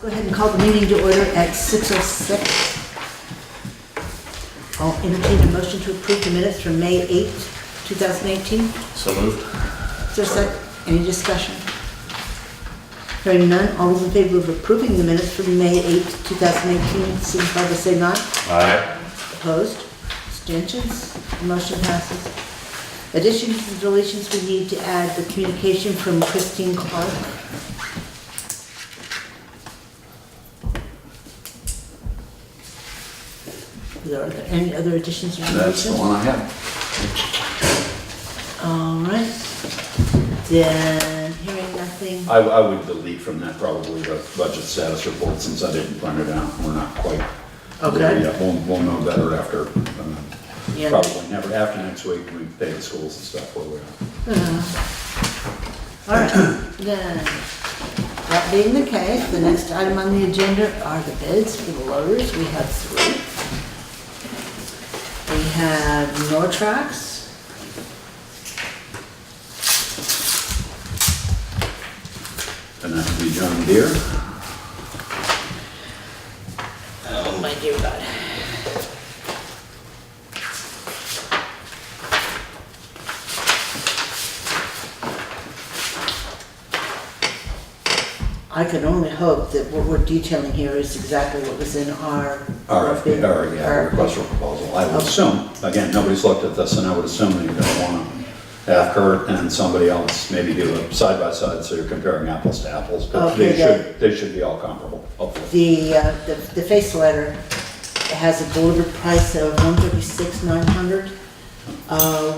Go ahead and call the meeting to order at 6:06. I'll entertain a motion to approve the minutes from May 8th, 2018. So moved. Is there a second? Any discussion? Hearing none, all those in favor of approving the minutes from May 8th, 2018, signify by saying aye. Aye. Opposed? Abstentions? Motion passes. Additions and deletions, we need to add the communication from Christine Clark. Are there any other additions or deletions? That's the one I have. All right. Then, hearing nothing. I would delete from that probably the budget status report since I didn't print it out. We're not quite. Okay. there yet. We'll know better after, Yeah. probably never, after next week, we pay the schools and stuff where we are. All right, then, that being the case, the next item on the agenda are the bids for the loaders. We have three. We have Nortrax. And that would be John Deere. Oh, my dear God. I can only hope that what we're detailing here is exactly what was in our RFP, bid. request for proposal. I would assume, again, nobody's looked at this, and I would assume that you're gonna wanna have Kurt and somebody else maybe do a side by side, so you're comparing apples to apples. But Okay, they should be all comparable, hopefully. The face letter has a delivered price of $136,900,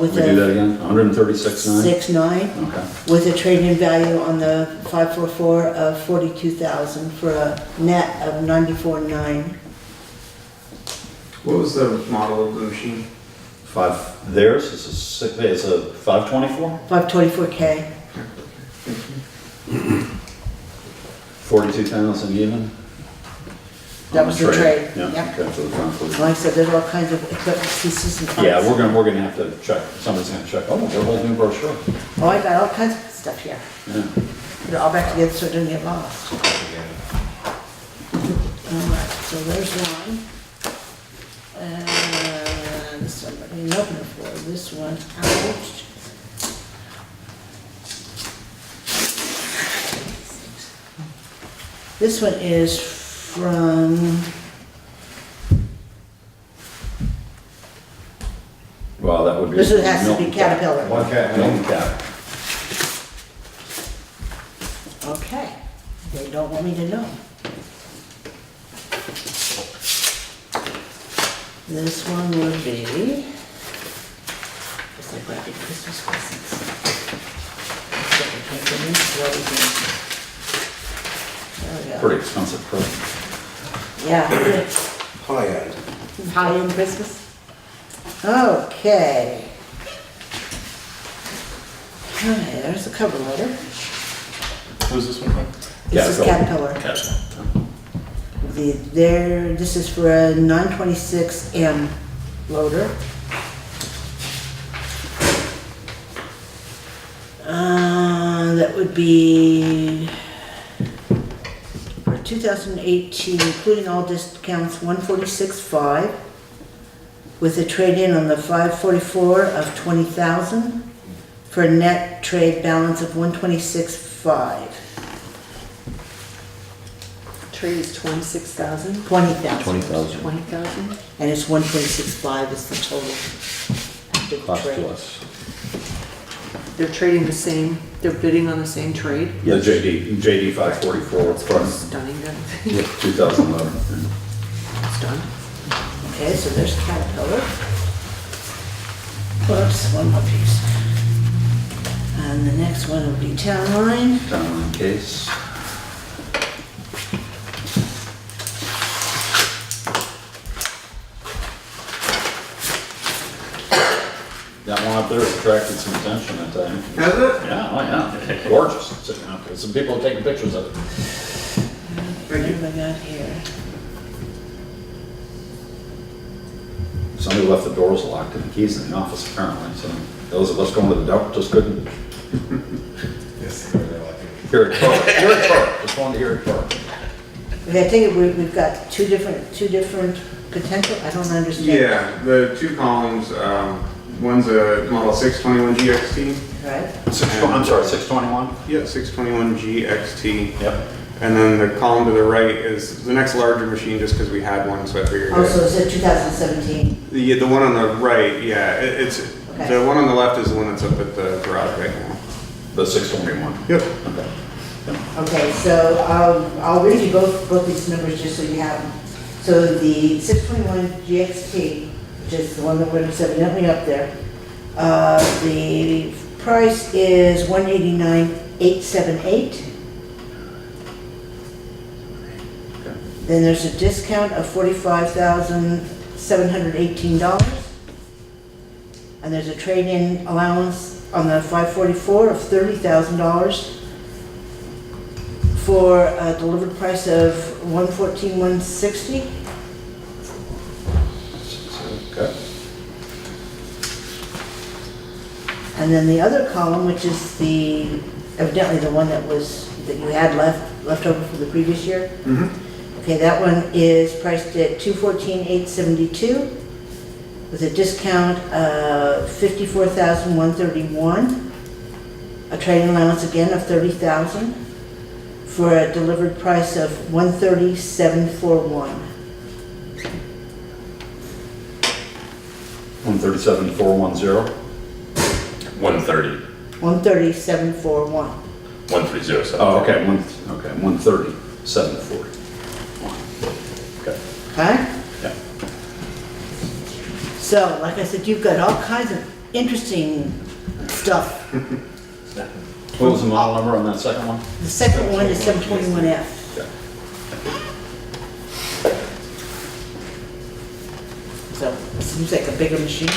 with We do that again, 136.9? 6.9, Okay. with a trade-in value on the 544 of 42,000 for a net of 94,900. What was the model of the machine? Theirs is a 524? 524K. 42,000 even? That On was the trade. Yeah, Yep. okay, for the front fleet. Like I said, there's all kinds of equipment pieces and parts. Yeah, we're gonna have to check, somebody's gonna check, oh, their whole new brochure. Oh, I got all kinds of stuff here. Yeah. Put it all back together so it doesn't get lost. All right, so there's one. And somebody didn't open it for this one out. This one is from, Well, that would be. this one has to be Milton Cap. Caterpillar. Milton Cap. Okay, they don't want me to know. This one would be, it's like wrapping Christmas presents. There we go. Pretty expensive present. Yeah, good. High-end. High-end Christmas. Okay. Okay, there's the cover letter. Who's this one from? This is Caterpillar. Caterpillar. This is for a 926M loader. That would be for 2018, including all discounts, 146.5, with a trade-in on the 544 of 20,000 for a net trade balance of 126.5. Trade is 26,000? 20,000. 20,000. 20,000? And it's 126.5 is the total after the Cost trade. to us. They're trading the same, they're bidding on the same trade? The JD 544 from Stunning, then. 2011. It's done. Okay, so there's Caterpillar. Whoops, one more piece. And the next one will be Town Line. Down case. That one up there has attracted some attention, I tell you. Has it? Yeah, oh yeah, gorgeous, sitting out there. Some people are taking pictures of it. What have I got here? Somebody left the doors locked and the keys in the office apparently, so those of us going to the dump just couldn't Yes, they're lucky. hear it. Hear it, just wanted to hear it. Okay, I take it we've got two different potential, I don't understand. Yeah, the two columns, one's a model 621 GXT. Right? I'm sorry, 621? Yeah, 621 GXT. Yep. And then the column to the right is the next larger machine, just because we had one, so I figured. Also, is it 2017? The one on the right, yeah, it's, Okay. the one on the left is the one that's up at the garage right now. The 621? Yep. Okay. Okay, so I'll read you both these numbers just so you have them. So the 621 GXT, which is the one that went evidently up there, the price is $189,878. Then there's a discount of $45,718. And there's a trade-in allowance on the 544 of $30,000 for a delivered price of $114,160. Okay. And then the other column, which is evidently the one that you had left over from the previous year. Mm-hmm. Okay, that one is priced at $214,872 with a discount of $54,131. A trade-in allowance again of $30,000 for a delivered price of $137,401. 137,410? 130. $137,401. 130. Oh, okay, 130,740. Okay. Okay? Yeah. So, like I said, you've got all kinds of interesting stuff. What was the model number on that second one? The second one is 721F. Okay. So, it seems like a bigger machine.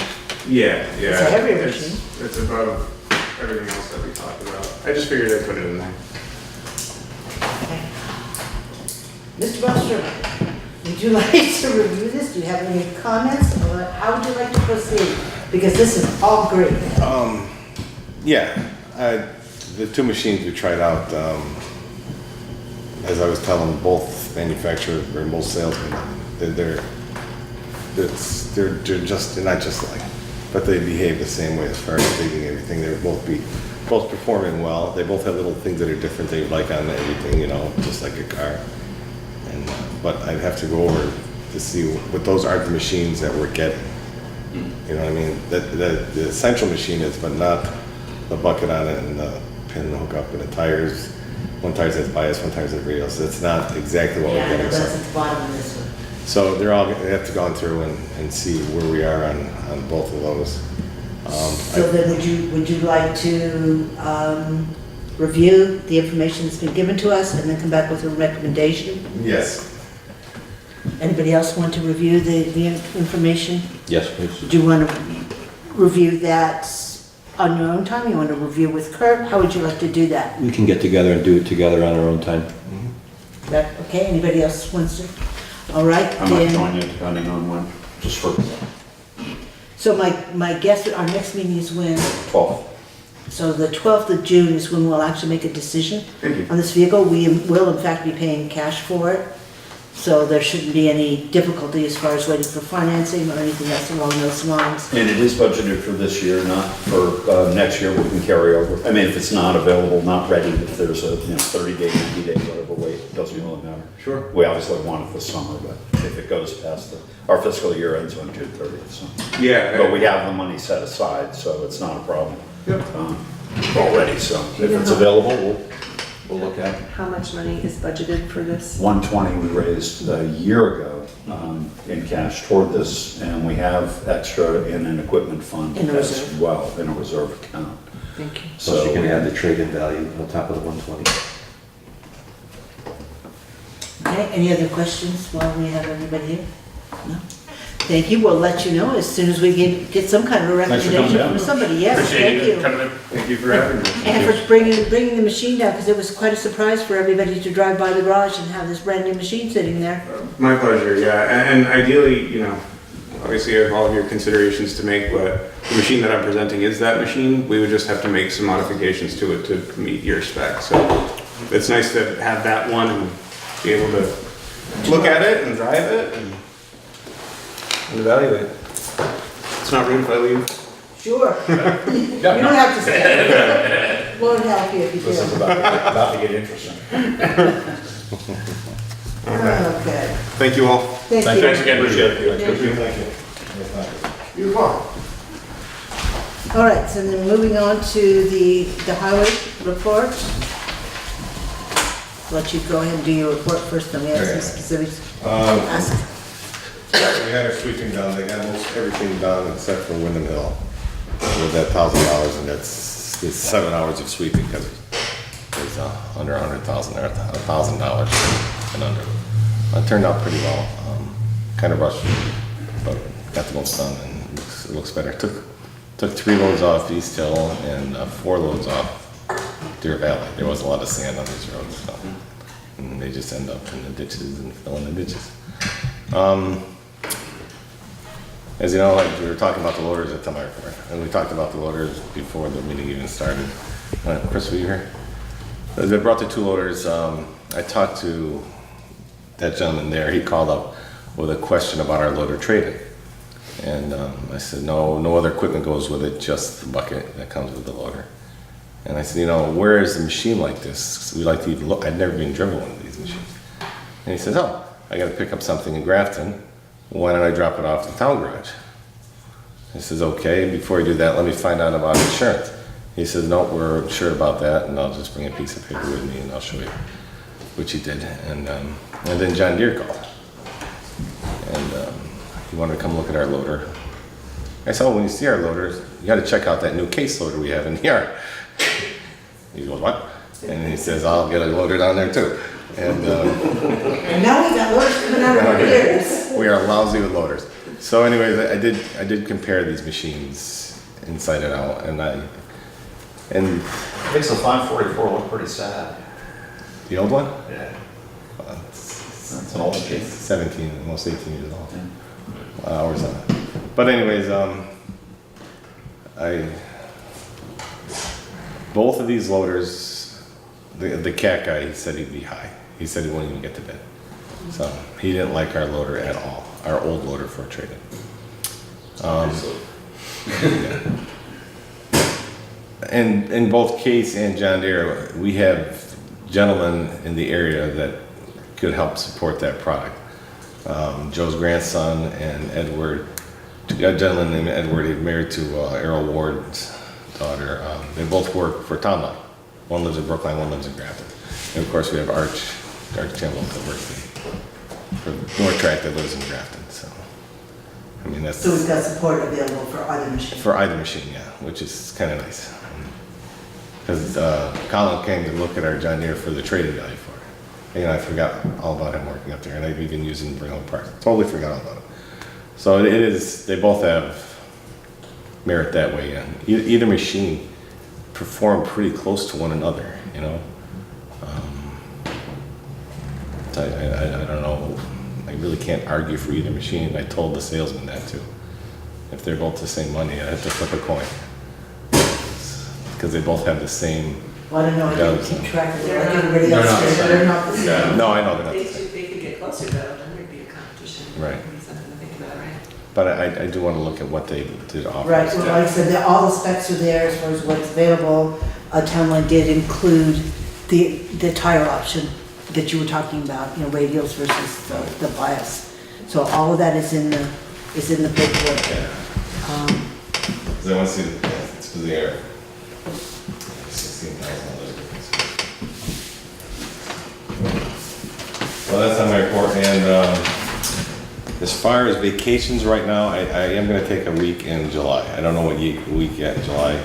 Yeah, yeah. It's a heavier machine. It's above everything else that we talked about. I just figured I'd put it in there. Okay. Mr. Buster, would you like to review this? Do you have any comments? Or how would you like to proceed? Because this is all great. Yeah, the two machines we tried out, as I was telling both manufacturers or most salesmen, they're not just like, but they behave the same way as far as digging everything. They're both performing well. They both have little things that are different they like on everything, just like a car. And but I'd have to go over to see what those aren't the machines that we're getting. You know what I mean? The essential machine is, but not the bucket on it and the pin and the hookup and the tires. One tire says bias, one tire says radial, so it's not exactly what we're Yeah, getting. that's at the bottom of this one. So they have to go through and see where we are on both of those. So then would you like to review the information that's been given to us and then come back with a recommendation? Yes. Anybody else want to review the information? Yes, please. Do you want to review that on your own time? You want to review with Kurt? How would you like to do that? We can get together and do it together on our own time. That, okay, anybody else wants to? All right, I might then. join you depending on when, just for So my guess, our next meeting is when? 12. So the 12th of June is when we'll actually make a decision Thank you. on this vehicle. We will in fact be paying cash for it. So there shouldn't be any difficulty as far as waiting for financing or anything else along those lines. And it is budgeted for this year, not for next year, we can carry over. I mean, if it's not available, not ready, if there's a 30-day, 90-day, whatever wait, it doesn't really matter. Sure. We obviously want it this summer, but if it goes past our fiscal year ends on June 30th, so. Yeah. But we have the money set aside, so it's not a problem Yep. already, so Do if you know it's how- available, we'll look at it. How much money is budgeted for this? 120 we raised a year ago in cash toward this, and we have extra in an equipment fund In a as reserve. well, in a reserve account. Thank you. So you can add the trade-in value on top of the 120. Okay, any other questions while we have everybody here? No? Thank you, we'll let you know as soon as we get some kind of a Thanks for coming recommendation down. from somebody, yes, Appreciate thank you you. coming in. Thank you for having me. And for bringing the machine down, because it was quite a surprise for everybody to drive by the garage and have this brand new machine sitting there. My pleasure, yeah. And ideally, obviously I have all of your considerations to make, but the machine that I'm presenting is that machine. We would just have to make some modifications to it to meet your specs. So it's nice to have that one and be able to look at it and drive it and evaluate. It's not rude if I leave. Sure. You don't have to stay. Lord help you if you This is do. about to get interesting. Okay. Thank you all. Thank you. Thanks again, appreciate it. Thank you. You're welcome. All right, so then moving on to the highway report. Let you go ahead and do your report first, then we have some Okay. specifics. We had our sweeping done, they got most everything done except for Windham Hill. With that $1,000, and that's it's 7 hours of sweeping, because it's under $100,000 or $1,000 and under. It turned out pretty well, kind of rushed, but got the most done, and it looks better. Took 3 loads off East Hill and 4 loads off Deer Valley. There was a lot of sand on these roads, so, and they just end up in the ditches and fill in the ditches. As you know, like we were talking about the loaders at my report, and we talked about the loaders before the meeting even started. Chris, were you here? They brought the 2 loaders. I talked to that gentleman there. He called up with a question about our loader trade-in. And I said, no other equipment goes with it, just the bucket that comes with the loader. And I said, where is a machine like this? We like to even look. I'd never been driven one of these machines. And he says, oh, I got to pick up something in Grafton. Why don't I drop it off at the town garage? I says, okay, before you do that, let me find out about insurance. He says, no, we're sure about that, and I'll just bring a piece of paper with me and I'll show you, which he did. And then John Deere called. And he wanted to come look at our loader. I said, when you see our loaders, you got to check out that new case loader we have in the yard. He goes, what? And he says, I'll get a loader down there too. And Now we got loaders coming out of our ears. we are lousy with loaders. So anyways, I did compare these machines inside and out, and makes the 544 look pretty sad. the old one? Yeah. That's an old machine. 17, almost 18 years old. Hours on it. But anyways, both of these loaders, the cat guy, he said he'd be high. He said he wouldn't even get to bed. So he didn't like our loader at all, our old loader for a trade-in. Yeah. And in both Case and John Deere, we have gentlemen in the area that could help support that product. Joe's grandson and Edward, a gentleman named Edward, he's married to Errol Ward's daughter. They both work for Town Line. One lives in Brookline, one lives in Grafton. And of course we have Arch Campbell that works for North Track that lives in Grafton. So, I mean, that's So we've got support available for either machine. for either machine, yeah, which is kind of nice. Because Colin came to look at our John Deere for the trading value for it. And, I forgot all about him working up there, and I've even used him to bring home parts. Totally forgot all about it. So it is, they both have merit that way, and either machine perform pretty close to one another, So I don't know, I really can't argue for either machine. I told the salesman that too. If they're both the same money, I have to flip a coin. Because they both have the same. Well, I don't know, I didn't Yeah. keep track of it like everybody They're else not did, the but they're not the same. No, I know they're not the They same. could get closer though, then there'd be a competition. Right. Something to think about, right? But I do want to look at what they did offer. Right, us. well, like I said, all the specs are there as far as what's available. Town Line did include the tire option that you were talking about, radials versus the bias. So all of that is in the paperwork. Because I want to see it's for the air. 16,000 difference. Well, that's on my report. And as far as vacations right now, I am going to take a week in July. I don't know what week yet in July.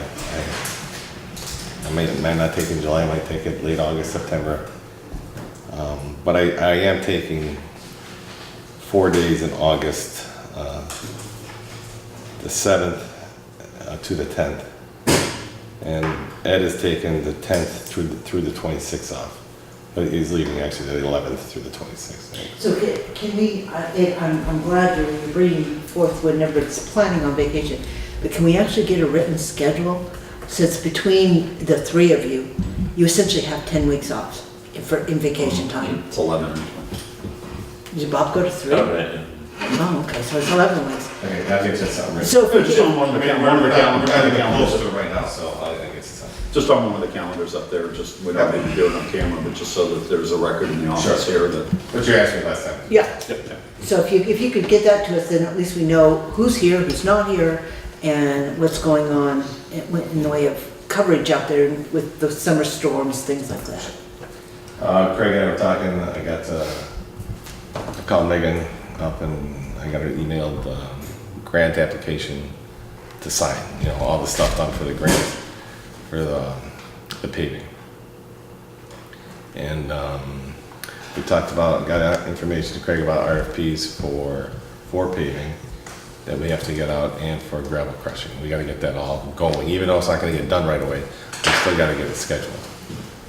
I might not take it in July. I might take it late August, September. But I am taking 4 days in August, the 7th to the 10th. And Ed has taken the 10th through the 26th off. But he's leaving actually the 11th through the 26th. So can we, I'm glad you're bringing forth whenever it's planning on vacation, but can we actually get a written schedule? Since between the 3 of you, you essentially have 10 weeks off in vacation time. It's 11 and Did Bob go to 3? Oh, right, yeah. Oh, okay, so it's 11 ways. Okay, that gives us something. Right. So if we Just did, on one of the We're calendars, trying to get close to it right now, so I think it's something. just on one of the calendars up there, just, we don't need to do it on camera, but just so that there's a record in the office here that. What you asked me last time. yeah. So if you could get that to us, then at least we know who's here, who's not here, and what's going on in the way of coverage out there with the summer storms, things like that. Craig and I were talking, I called Megan up and I got her emailed grant application to sign, you know, all the stuff done for the grant, for the paving. And we talked about, got out information to Craig about RFPs for paving that we have to get out and for gravel crushing. We gotta get that all going, even though it's not gonna get done right away, we still gotta get it scheduled.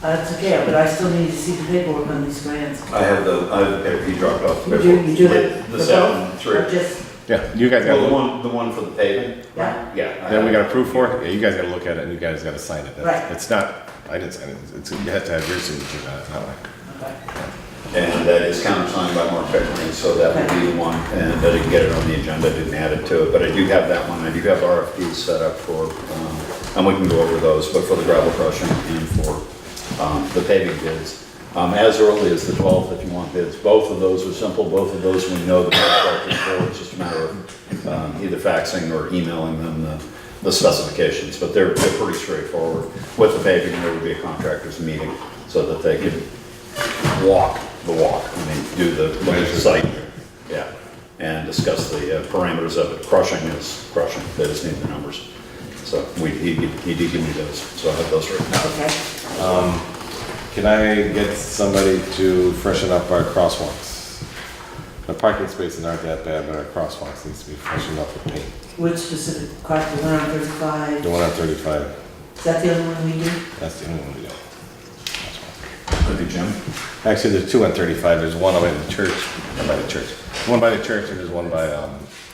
That's okay, but I still need to see the paperwork on these grants. I have the paper you dropped off. You do that The for 7, both? 3. Or just, Yeah, you guys Well, gotta, the one for the paving? yeah? Yeah. then we got approved for it? Yeah, you guys gotta look at it and you guys gotta sign it. Right. It's not, I didn't sign it, it's, you have to have your signature on it, not mine. Okay. And that is countersigned by Mark Beckman, so that would be the one, and I didn't get it on the agenda, didn't add it to it, but I do have that one, I do have RFPs set up for, and we can go over those, but for the gravel crushing and for the paving bids. As early as the 12th, if you want bids, both of those are simple, both of those we know the contractors for, it's just a matter of either faxing or emailing them the specifications, but they're pretty straightforward. With the paving, there would be a contractors meeting so that they could walk the walk, I mean, do the look at the site, yeah, and discuss the parameters of it. Crushing is crushing, they just need the numbers. So he did give me those, so I have those written out. Okay. Can I get somebody to freshen up our crosswalks? The parking spaces aren't that bad, but our crosswalks needs to be freshened up with paint. Which specific cross, the one on 35? The one on 35, Is that the other one we do? that's the only one we got. Thank you, Jim. Actually, there's two on 35, there's one over at the church, or by the church. One by the church and there's one by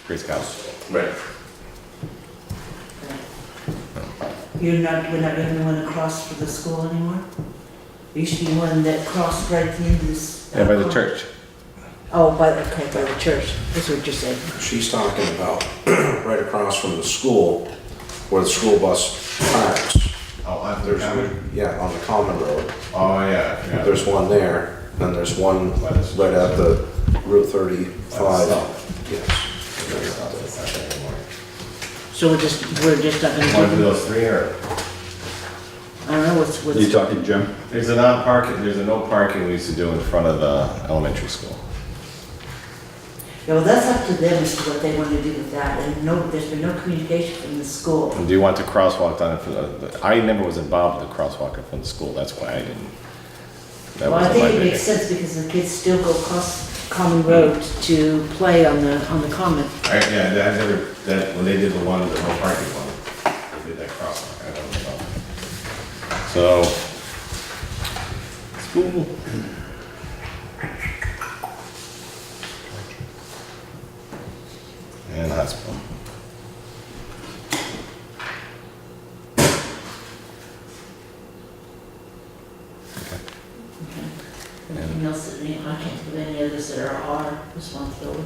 Grace College. Right. We're not getting the one across for the school anymore? There used to be one that crossed right at the end of this. Yeah, by the church. Oh, by the church, that's what you said. She's talking about right across from the school, where the school bus parks. Oh, There's, yeah, on the common road. Oh, yeah. yeah. There's one there, and there's one right at the Route 35. Yes. It's not there anymore. So we're just not gonna One of do, those three, or I don't know, what's, You talking, Jim? there's a no parking we used to do in front of the elementary school. yeah, well, that's up to them as to what they want to do with that, and there's been no communication from the school. And do you want the crosswalk done for I never was involved with the crosswalk in front of the school, that's why I didn't. That Well, I wasn't think my it big- makes sense because the kids still go across Common Road to play on the common. Yeah, I never, when they did the no parking one, they did that crosswalk, I don't know. So, school. And hospital. Anything else that, I can't think of any others that are our responsibility.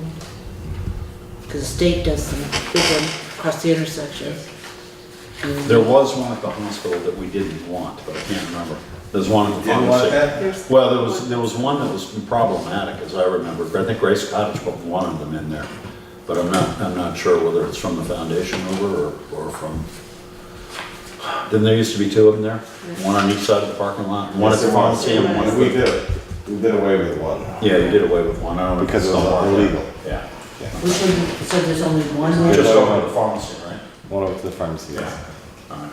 Because the state does some big one across the intersections. There was one at the hospital that we didn't want, but I can't remember. There's one at the Didn't want pharmacy. that? Well, there was one that was problematic, as I remember. I think Grace Cottage put one of them in there, but I'm not sure whether it's from the foundation over or from. Didn't there used to be two of them there? One on each side of the parking lot, one at the pharmacy and one at We the. did away with one. Yeah, you did away with one. I don't know if Because it's it was still on there. illegal. Yeah. Which one, so there's only one there? Just over the pharmacy, right? One over to the pharmacy, yes. All right.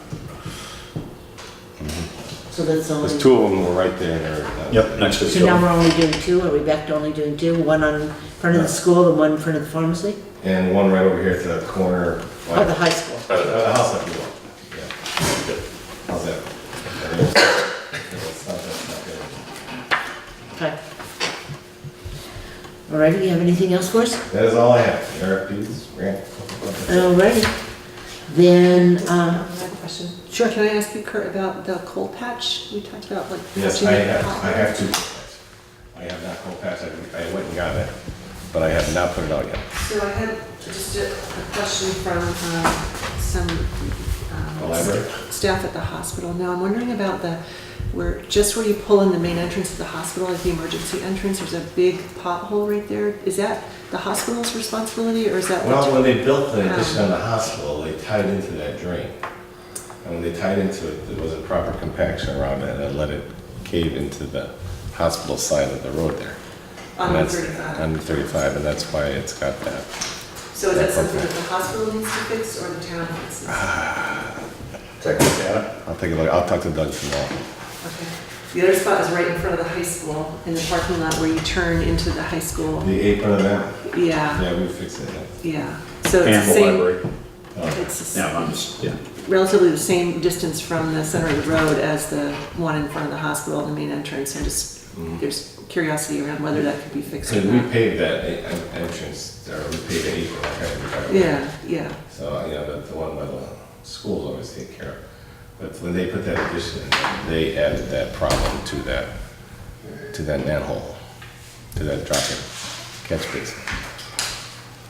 So that's only. There's two of them were right there. Yep, next to the So now store. we're only doing two, are we back to only doing two? One on front of the school and one in front of the pharmacy? And one right over here to the corner. Oh, the high school. The house up you want. Yeah. How's that? It's not good. Okay. Alrighty, you have anything else for us? That is all I have. RFPs, grant. Alrighty. Then, I have a question. Sure. Can I ask you, Kurt, about the coal patch? We talked about like. Yes, patching I it have, out. I have two. I I have not called past, I went and got it, but I have not put it out yet. So I had just a question from some The library? staff at the hospital. Now, I'm wondering about where you pull in the main entrance of the hospital, like the emergency entrance, there's a big pothole right there. Is that the hospital's responsibility, or is that? Well, when they built the addition on the hospital, they tied into that drain. And when they tied into it, there was a proper compaction around it and let it cave into the hospital side of the road there. On And that's- 35. On 35, and that's why it's got that. So is that something that the hospital needs to fix, or the town needs to fix? Take a look at it. I'll take a look, I'll talk to Doug tomorrow. Okay. The other spot is right in front of the high school, in the parking lot where you turn into the high school. The apron of that? Yeah, Yeah, we fixed it, yeah. yeah. So it's And the the same, library. it's the Yeah, same- I'm just, yeah. relatively the same distance from the center of the road as the one in front of the hospital, the main entrance. And just, there's curiosity around whether that could be fixed or Because we not. paved that entrance, or we paved the apron, okay? Yeah, yeah. So, you know, the one by the schools always take care of. But when they put that addition in, they added that problem to that manhole, to that drop-in catch basin.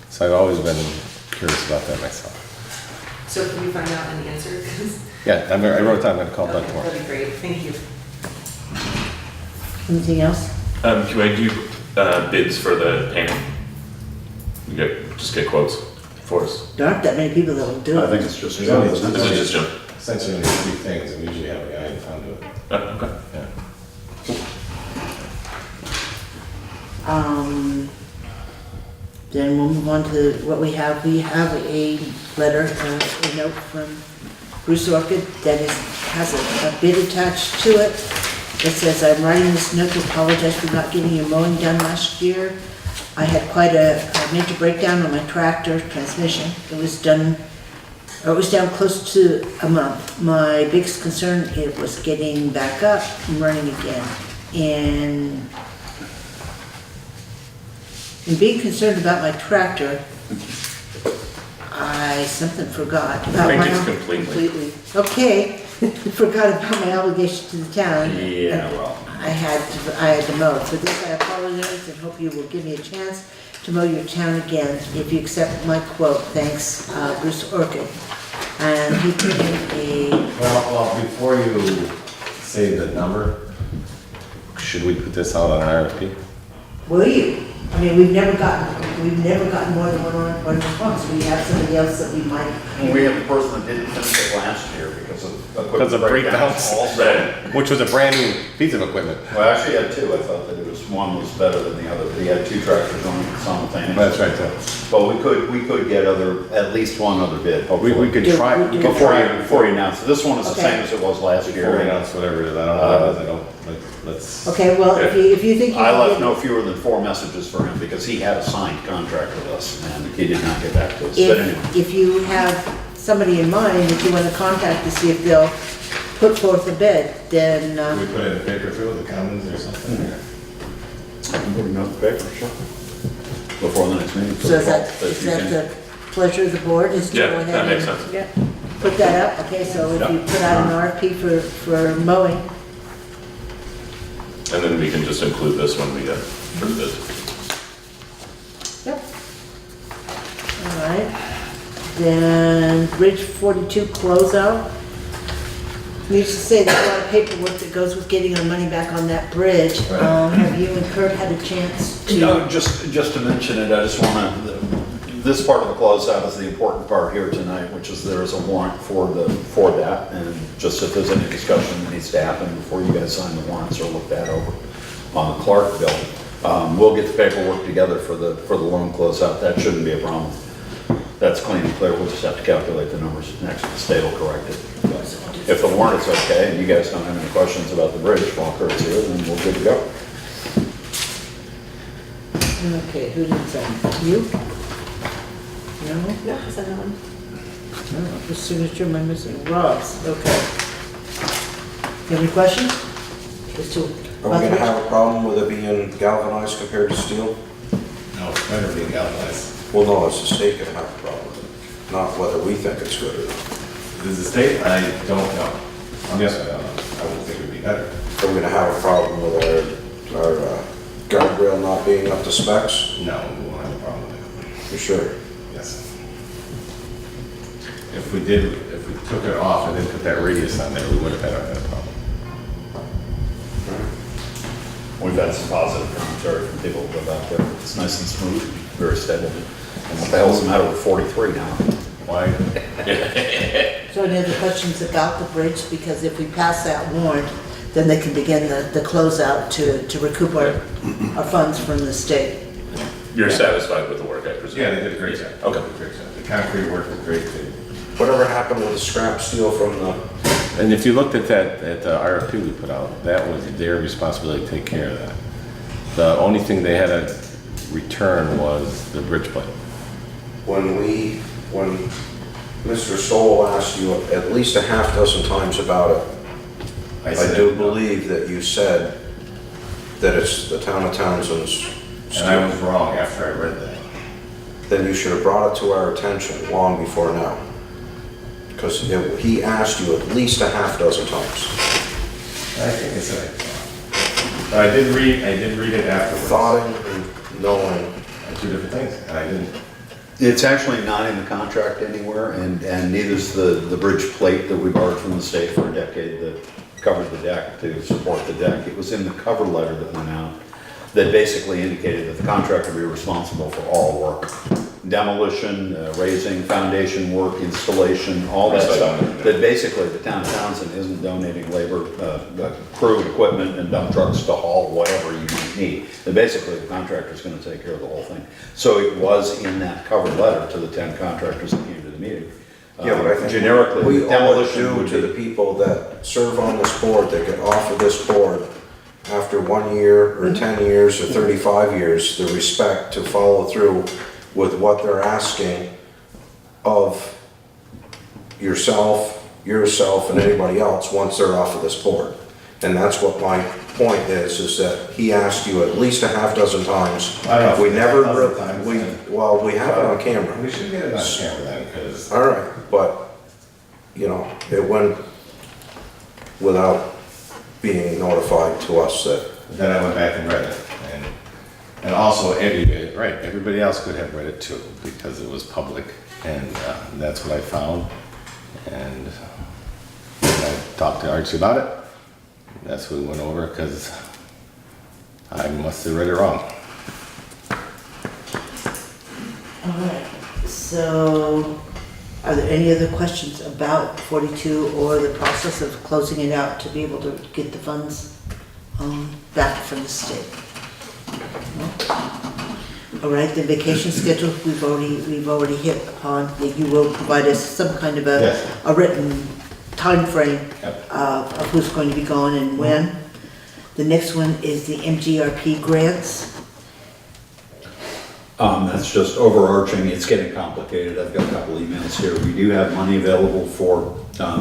So I've always been curious about that myself. So can we find out any answer? 'Cause- Yeah, I wrote it down, I'm gonna call Doug Okay, tomorrow. that'd be great, thank you. Anything else? Can I do bids for the painting? Just get quotes for us. There aren't that many people that will do I it. think it's just, There's only- Is it just Jim? Essentially, only three things, and we usually have a guy in town do it. Okay. Yeah. Then we'll move on to what we have. We have a letter, a note from Bruce Orchitt that has a bid attached to it. It says, "I'm writing this note to apologize for not getting your mowing done last year. I had quite a major breakdown on my tractor transmission. It was down close to a month. My biggest concern, it was getting back up and running again. And in being concerned about my tractor, I forgot about I my... think it's completely. Okay, forgot about my obligation to the town. yeah, well, I had to mow. For this, I apologize and hope you will give me a chance to mow your town again if you accept my quote. Thanks, Bruce Orchitt." And he put in a, Well, before you say the number, should we put this out on an RFP? will you? I mean, we've never gotten more than one response. We have somebody else that we might. we have the person that didn't finish it last year because of equipment Because of breakdowns. Also, Which was a brand new piece of equipment. well, actually, I had two. I thought that one was better than the other, but he had two tractors on simultaneously. That's right, too. But we could get at least one other bid, hopefully. We could try. We could Before you announce it. This one is the Okay. same as it was last Before we year. announce whatever it is, I don't know what it is, I don't, let's. Okay, well, if you think you I can left get- no fewer than 4 messages for him because he had a signed contract with us and he did not get back to us. But anyway. if you have somebody in mind that you want to contact to see if they'll put forth a bid, then, Can we put it in the paper too, the Commons or something? or- Before the next meeting. for so the is fall, that you can- the pleasure of the board is to go Yeah, ahead that makes and sense. Yeah. put that up? Okay, so if you put out an RFP for mowing, And then we can just include this when we get for the bid. yep. All right. Then Bridge 42 closeout. Needs to say there's a lot of paperwork that goes with getting our money back on that bridge. Right. Have you and Kurt had a chance to? No, just to mention it, I just want to, this part of the closeout is the important part here tonight, which is there is a warrant for that. And just if there's any discussion that needs to happen before you guys sign the warrants or look that over on the Clark bill, we'll get the paperwork together for the loan closeout. That shouldn't be a problem. That's clean and clear. We'll just have to calculate the numbers next. The state will correct it. If the warrant is okay and you guys don't have any questions about the bridge while Kurt's here, then we're good to go. Okay, who did that? You? No? No, is that on? No, the signature am I missing? Rob's, okay. You have any questions? Just to. Are we gonna have a problem with it being galvanized compared to steel? No, it's better being galvanized. Well, no, it's the state gonna have a problem with it, not whether we think it's good or not. Is the state? I don't know. Yes, I don't know. I would think it would be better. Are we gonna have a problem with our guardrail not being up to specs? No, we won't have a problem with it. For sure. Yes. If we took it off and then put that radius on there, we would have had a problem. We've had some positive commentary from people who live out there. It's nice and smooth, very stable. And what the hell's the matter with 43 now? Why? So any other questions about the bridge? Because if we pass that warrant, then they can begin the closeout to recoup our funds from the state. You're satisfied with the work, I presume? Yeah, they did a great job. Okay. They did a great job. The concrete work was great too. Whatever happened with the scrap steel from the, And if you looked at that, at the RFP we put out, that was their responsibility to take care of that. The only thing they had to return was the bridge plate. when Mr. Stoll asked you at least a half dozen times about it, I do believe that you said that it's the town of Townsend's And I was steel. wrong after I read that. Then you should have brought it to our attention long before now. Because he asked you at least a half dozen times. I think it's right. But I did read it afterwards. Thoughting and knowing. Two different things, and I didn't. It's actually not in the contract anywhere, and neither is the bridge plate that we borrowed from the state for a decade that covered the deck to support the deck. It was in the cover letter that went out that basically indicated that the contractor would be responsible for all work. Demolition, raising, foundation work, installation, all that stuff. That basically the town of Townsend isn't donating labor, crew, equipment, and dump trucks to haul whatever you need. That basically the contractor's gonna take care of the whole thing. So it was in that cover letter to the 10 contractors that came to the meeting. Yeah, but I think Generically, we owe it demolition due would to the be, people that serve on this board, that get off of this board after 1 year or 10 years or 35 years, the respect to follow through with what they're asking of yourself, and anybody else once they're off of this board. And that's what my point is that he asked you at least a half dozen times. I don't know if We it's never, a dozen times. we have it on camera. We should get it on camera then, because All right, but, you know, it went without being notified to us that, then I went back and read it. And also, everybody else could have read it too, because it was public, and that's what I found. And I talked to Archie about it. That's what we went over, because I must have read it wrong. All right, so are there any other questions about 42 or the process of closing it out to be able to get the funds back from the state? No? All right, the vacation schedule, we've already hit upon. You will provide us some kind of Yes. a written timeframe Yep. of who's going to be gone and when. The next one is the MGRP grants. that's just overarching, it's getting complicated, I've got a couple emails here. We do have money available for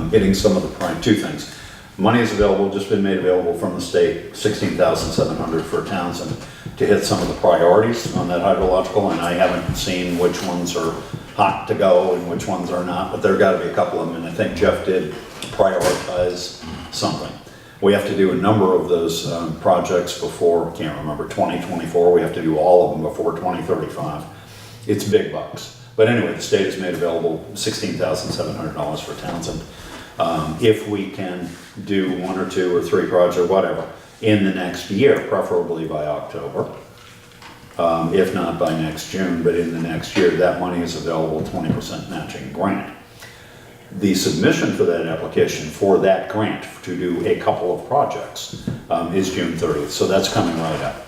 hitting some of the two things. Money is available, just been made available from the state, $16,700 for Townsend to hit some of the priorities on that hydrological, and I haven't seen which ones are hot to go and which ones are not, but there've got to be a couple of them, and I think Jeff did prioritize something. We have to do a number of those projects before, can't remember, 2024, we have to do all of them before 2035. It's big bucks. But anyway, the state has made available $16,700 for Townsend. If we can do 1 or 2 or 3 projects or whatever in the next year, preferably by October, if not by next June, but in the next year, that money is available, 20% matching grant. The submission for that application for that grant to do a couple of projects is June 30th, so that's coming right up.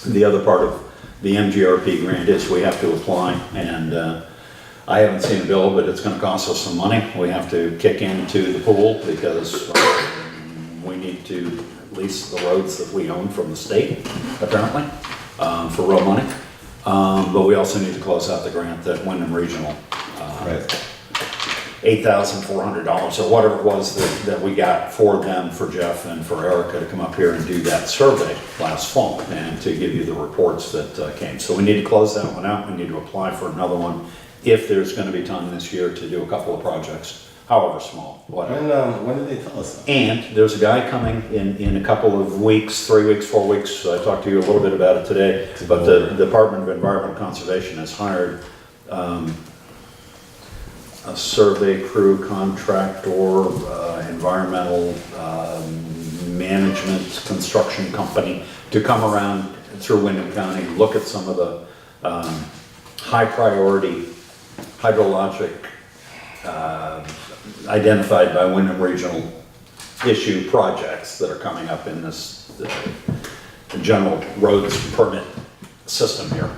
The other part of the MGRP grant is we have to apply, and I haven't seen a bill, but it's gonna cost us some money. We have to kick into the pool because we need to lease the roads that we own from the state, apparently, for real money. But we also need to close out the grant that Wyndham Regional, Right. $8,400 or whatever it was that we got for them, for Jeff and for Erica to come up here and do that survey last fall and to give you the reports that came. So we need to close that one out. We need to apply for another one if there's going to be time this year to do a couple of projects however small, whatever. When did they tell us? And there's a guy coming in a couple of weeks, 3 weeks, 4 weeks. I talked to you a little bit about it today, but the Department of Environmental Conservation has hired a survey crew, contractor, environmental management construction company to come around through Windham County, look at some of the high priority hydrologic identified by Windham Regional issue projects that are coming up in this general roads permit system here.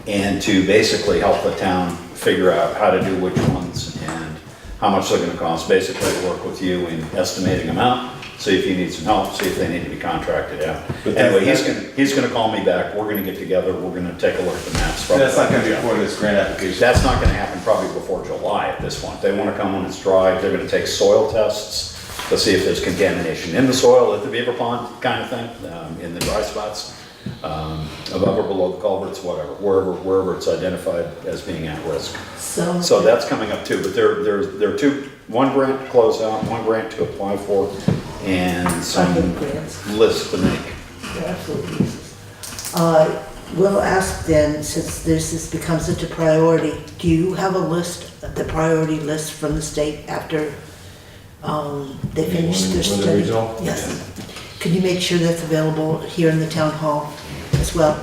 And to basically help the town figure out how to do which ones and how much they're gonna cost. Basically work with you in estimating amount, see if you need some help, see if they need to be contracted out. But Anyway, he's gonna call me back, we're gonna get together, we're gonna take a look at the maps. That's not gonna be before this grant application. That's not gonna happen probably before July at this point. They wanna come when it's dry, they're gonna take soil tests to see if there's contamination in the soil at the beaver pond kind of thing, in the dry spots, above or below the culverts, whatever, wherever it's identified as being at risk. So that's coming up too, but there are two, one grant to close out, one grant to apply for, and some lists to make. Absolutely. We'll ask then, since this becomes such a priority, do you have a list, the priority list from the state after they finish their Windham study? Regional? Yes. Can you make sure that's available here in the town hall as well?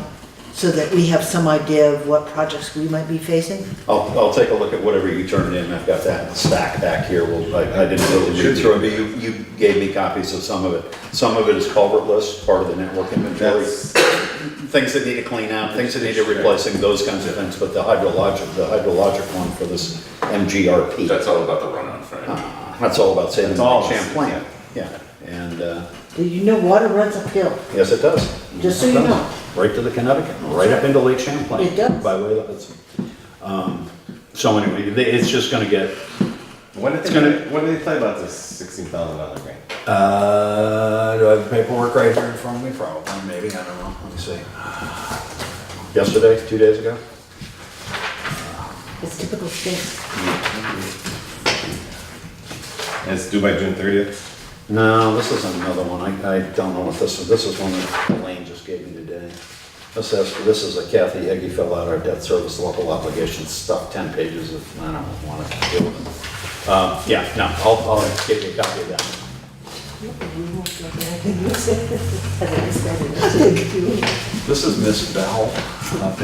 So that we have some idea of what projects we might be facing? I'll take a look at whatever you turned in, I've got that stack back here, I didn't really read through it, but you gave me copies of some of it. Some of it is culvert list, part of the network inventory. Things that need to clean out, things that need to replacing, those kinds of things, but the hydrologic one for this MGRP. That's all about the runoff, right? That's all about saving That's all. Lake Champlain, yeah, and, Do you know water runs uphill? yes, it does. Just so you know. Right to the Connecticut, right up into Lake Champlain. It does. By way of Hudson. So anyway, it's just gonna get, When did they tell you about this $16,000 grant? do I have the paperwork right here in front of me? Probably, maybe, I don't know, let me see. Yesterday, 2 days ago? It's typical state. And it's due by June 30th? No, this isn't another one, I don't know what this is, this is one that Elaine just gave me today. This is a Kathy Heggie fill out our debt service local obligations stuff, 10 pages of, I don't want to deal with them. Yeah, no, I'll give you a copy of that. This is Miss Bell.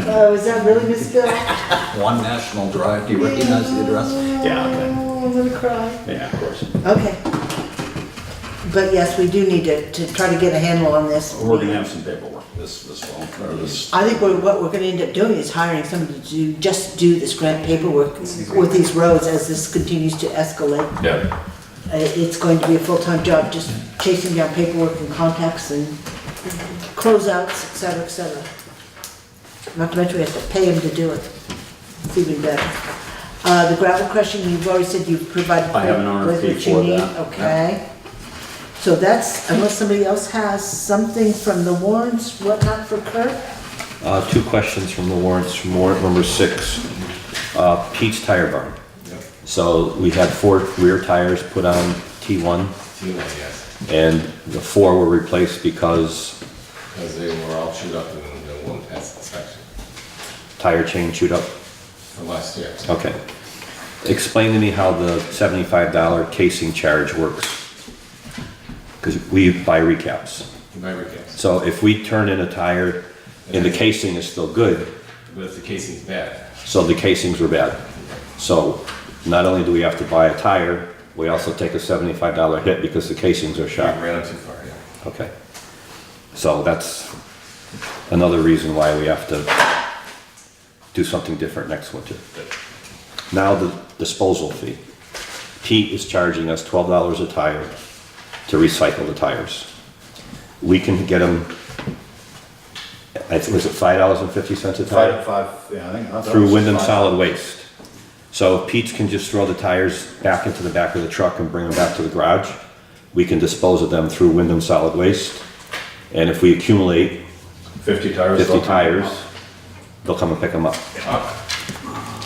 Oh, is that really Miss Bill? One National Drive, do you recognize the address? Yeah, okay. Oh, I'm gonna cry. Yeah, of course. Okay. But yes, we do need to try to get a handle on this. We're gonna have some paperwork this fall, or this. I think what we're gonna end up doing is hiring somebody to just do this grant paperwork with these roads as this continues to escalate. Yeah. It's going to be a full-time job, just chasing down paperwork and contacts and closeouts, et cetera, et cetera. Not to mention we have to pay him to do it. It's even better. The gravel crushing, you've already said you've provided. I have an with RFP what you for need. that. Okay. So that's, unless somebody else has something from the warrants, whatnot for Clerk? 2 questions from the warrants, from warrant number 6. Pete's Tire Barn. So we had 4 rear tires put on T1, Yes. and the 4 were replaced because Because they were all chewed up and the one passed inspection tire chain chewed up. for last year. Okay. Explain to me how the $75 casing charge works. Because we buy recaps. By recaps. So if we turn in a tire and the casing is still good, But if the casing's bad. so the casings were bad. So not only do we have to buy a tire, we also take a $75 hit because the casings are shot. Ran them too far, yeah. Okay. So that's another reason why we have to do something different next winter. Now the disposal fee. Pete is charging us $12 a tire to recycle the tires. We can get them, was it $5.50 a tire? Yeah, I think that's. Through Wyndham Solid Waste. So if Pete can just throw the tires back into the back of the truck and bring them back to the garage, we can dispose of them through Wyndham Solid Waste. And if we accumulate 50 tires. 50 tires, they'll come and pick them up.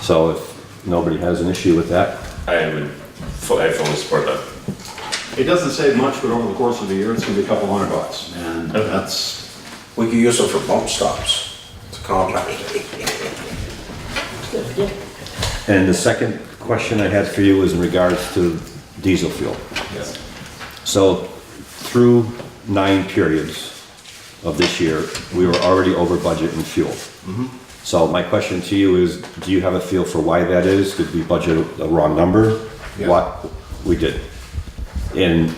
So if nobody has an issue with that, I fully support that. It doesn't save much, but over the course of the year, it's gonna be a couple $100, and Okay. that's, We could use them for bump stops to compact it. And the second question I had for you was in regards to diesel fuel. Yes. So through 9 periods of this year, we were already over budget in fuel. So my question to you is, do you have a feel for why that is? Did we budget a wrong number? Yeah. What? We did. And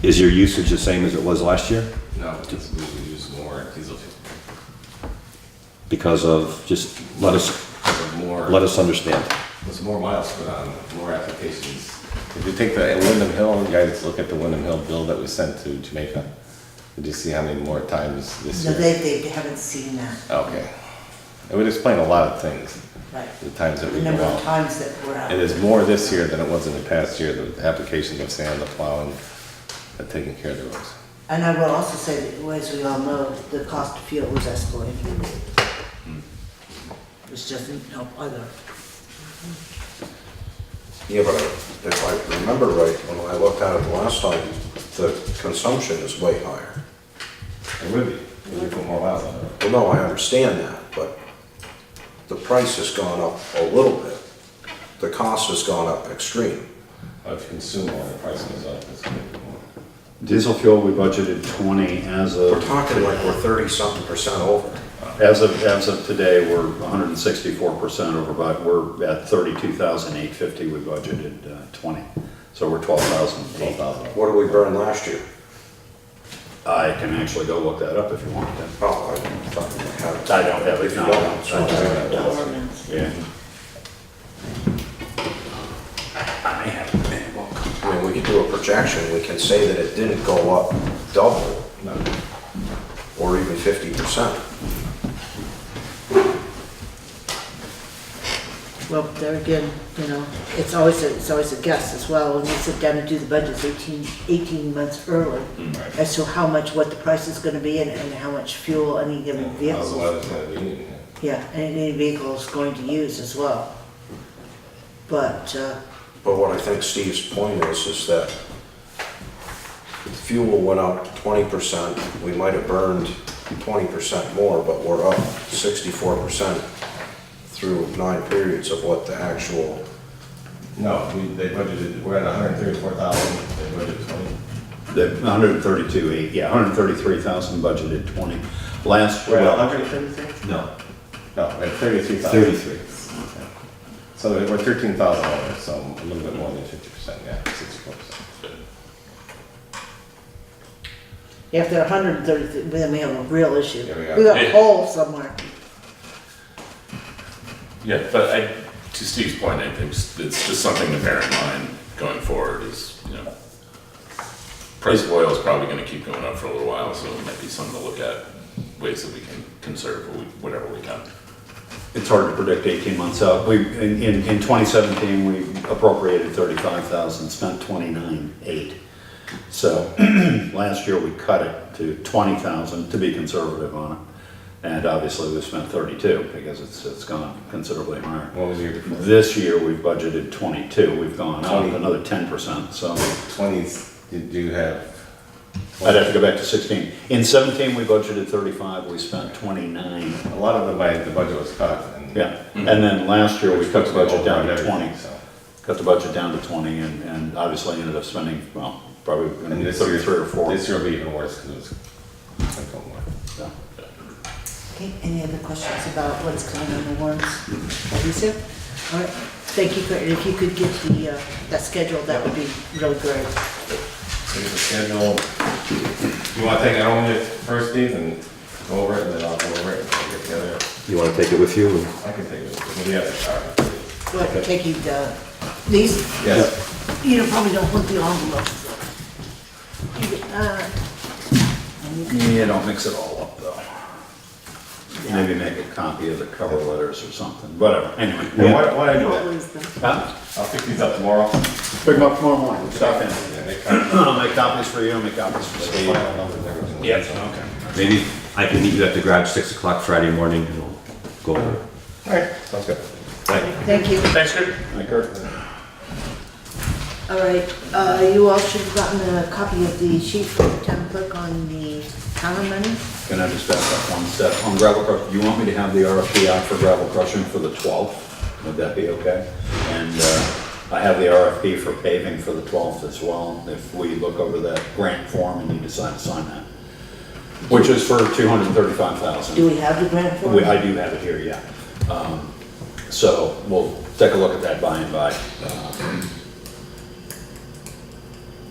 is your usage the same as it was last year? No, because we use more diesel fuel. Because of, just let us understand. There's more miles put on, more applications. If you take the Wyndham Hill, you guys look at the Wyndham Hill bill that we sent to Jamaica. Did you see how many more times this No, year? they haven't seen that, Okay. It would explain a lot of things, right. the times that The we go number of out. times that we're out. It is more this year than it was in the past year, the applications of sand, the plowing, and taking care of the roads. And I will also say that, as we all know, the cost of fuel was escalating. Which doesn't help either. Yeah, but if I remember right, when I looked at it the last time, the consumption is way higher. It would be, when you put more miles on it. Well, no, I understand that, but the price has gone up a little bit. The cost has gone up extreme. If you consume more, the price goes up. It's gonna be more. diesel fuel, we budgeted 20 as We're of, talking like we're 30-something% over. as of today, we're 164% over, but we're at 32,850, we budgeted 20. So we're 12,000. What did we burn last year? I can actually go look that up if you want to. Oh, I thought we had it. I don't have it If you now. don't, it's not bad. Dollar amounts. Yeah. I may have it. I mean, we can do a projection, we can say that it didn't go up double, or even 50%. Well, there again, you know, it's always a guess as well. When we sit down and do the budgets 18 months early as to how much, what the price is gonna be and how much fuel any given How's the vehicle, weather's gonna be? yeah, any vehicle is going to use as well. But, But what I think Steve's point is that fuel went up 20%, we might have burned 20% more, but we're up 64% through 9 periods of what the actual, No, they budgeted, we're at 134,000, they budgeted 20. The 132, yeah, 133,000 budgeted 20. Last, We're at well, 133? No. No, we're at 33,000. 33. So we're 13,000 over, so a little bit more than 50%, yeah, 64%. if they're 130, then we have a real issue. Yeah, we are. We got a hole somewhere. Yeah, but to Steve's point, I think it's just something to bear in mind going forward is, you know, price of oil is probably gonna keep going up for a little while, so it might be something to look at, ways that we can conserve whatever we can. it's hard to predict 18 months out. In 2017, we appropriated 35,000, spent 29,800. So last year, we cut it to 20,000 to be conservative on it. And obviously, we spent 32 because it's gone considerably higher. What was the year before? This year, we've budgeted 22. We've gone up 20. another 10%, so 20s, did you have? I'd have to go back to 16. In 17, we budgeted 35, we spent 29. A lot of the budget was cut. And Yeah, and then last year, we cut the budget down to Everything, 20. so. Cut the budget down to 20 and obviously ended up spending, well, probably gonna And be this year, 33 or 4. this year will be even worse because it was. like, oh, more. Yeah. Okay, any other questions about what's going on in the warrants? Lisa? All right, thank you, and if you could get that schedule, that would be really great. So get the schedule. You want to take it home with first, Steve, and go over it, and then I'll go over it and we'll get together. You want to take it with you? I can take it. What do you have? Well, taking these, Yes. you probably don't want the envelopes. Yeah, don't mix it all up though. Maybe make a copy of the cover letters or something, whatever, anyway. Yeah, why don't I do that? Lose them. Huh? I'll pick these up tomorrow. Pick them up tomorrow morning, stop in. Yeah, make copies. I'll make copies for you, I'll make copies for Steve. File numbers, everything. Yep, okay. Maybe I can meet you at the garage 6 o'clock Friday morning and we'll go over it. All right, sounds good. Thank you. Thanks, Kurt. Hi, Kurt. All right, you all should have gotten a copy of the sheet from the town clerk on the counter money. Can I just back up one step? On gravel crush, you want me to have the RFP out for gravel crushing for the 12th? Would that be okay? And I have the RFP for paving for the 12th as well, if we look over that grant form and you decide to sign that. Which is for $235,000. Do we have the grant form? I do have it here, yeah. So we'll take a look at that by and by.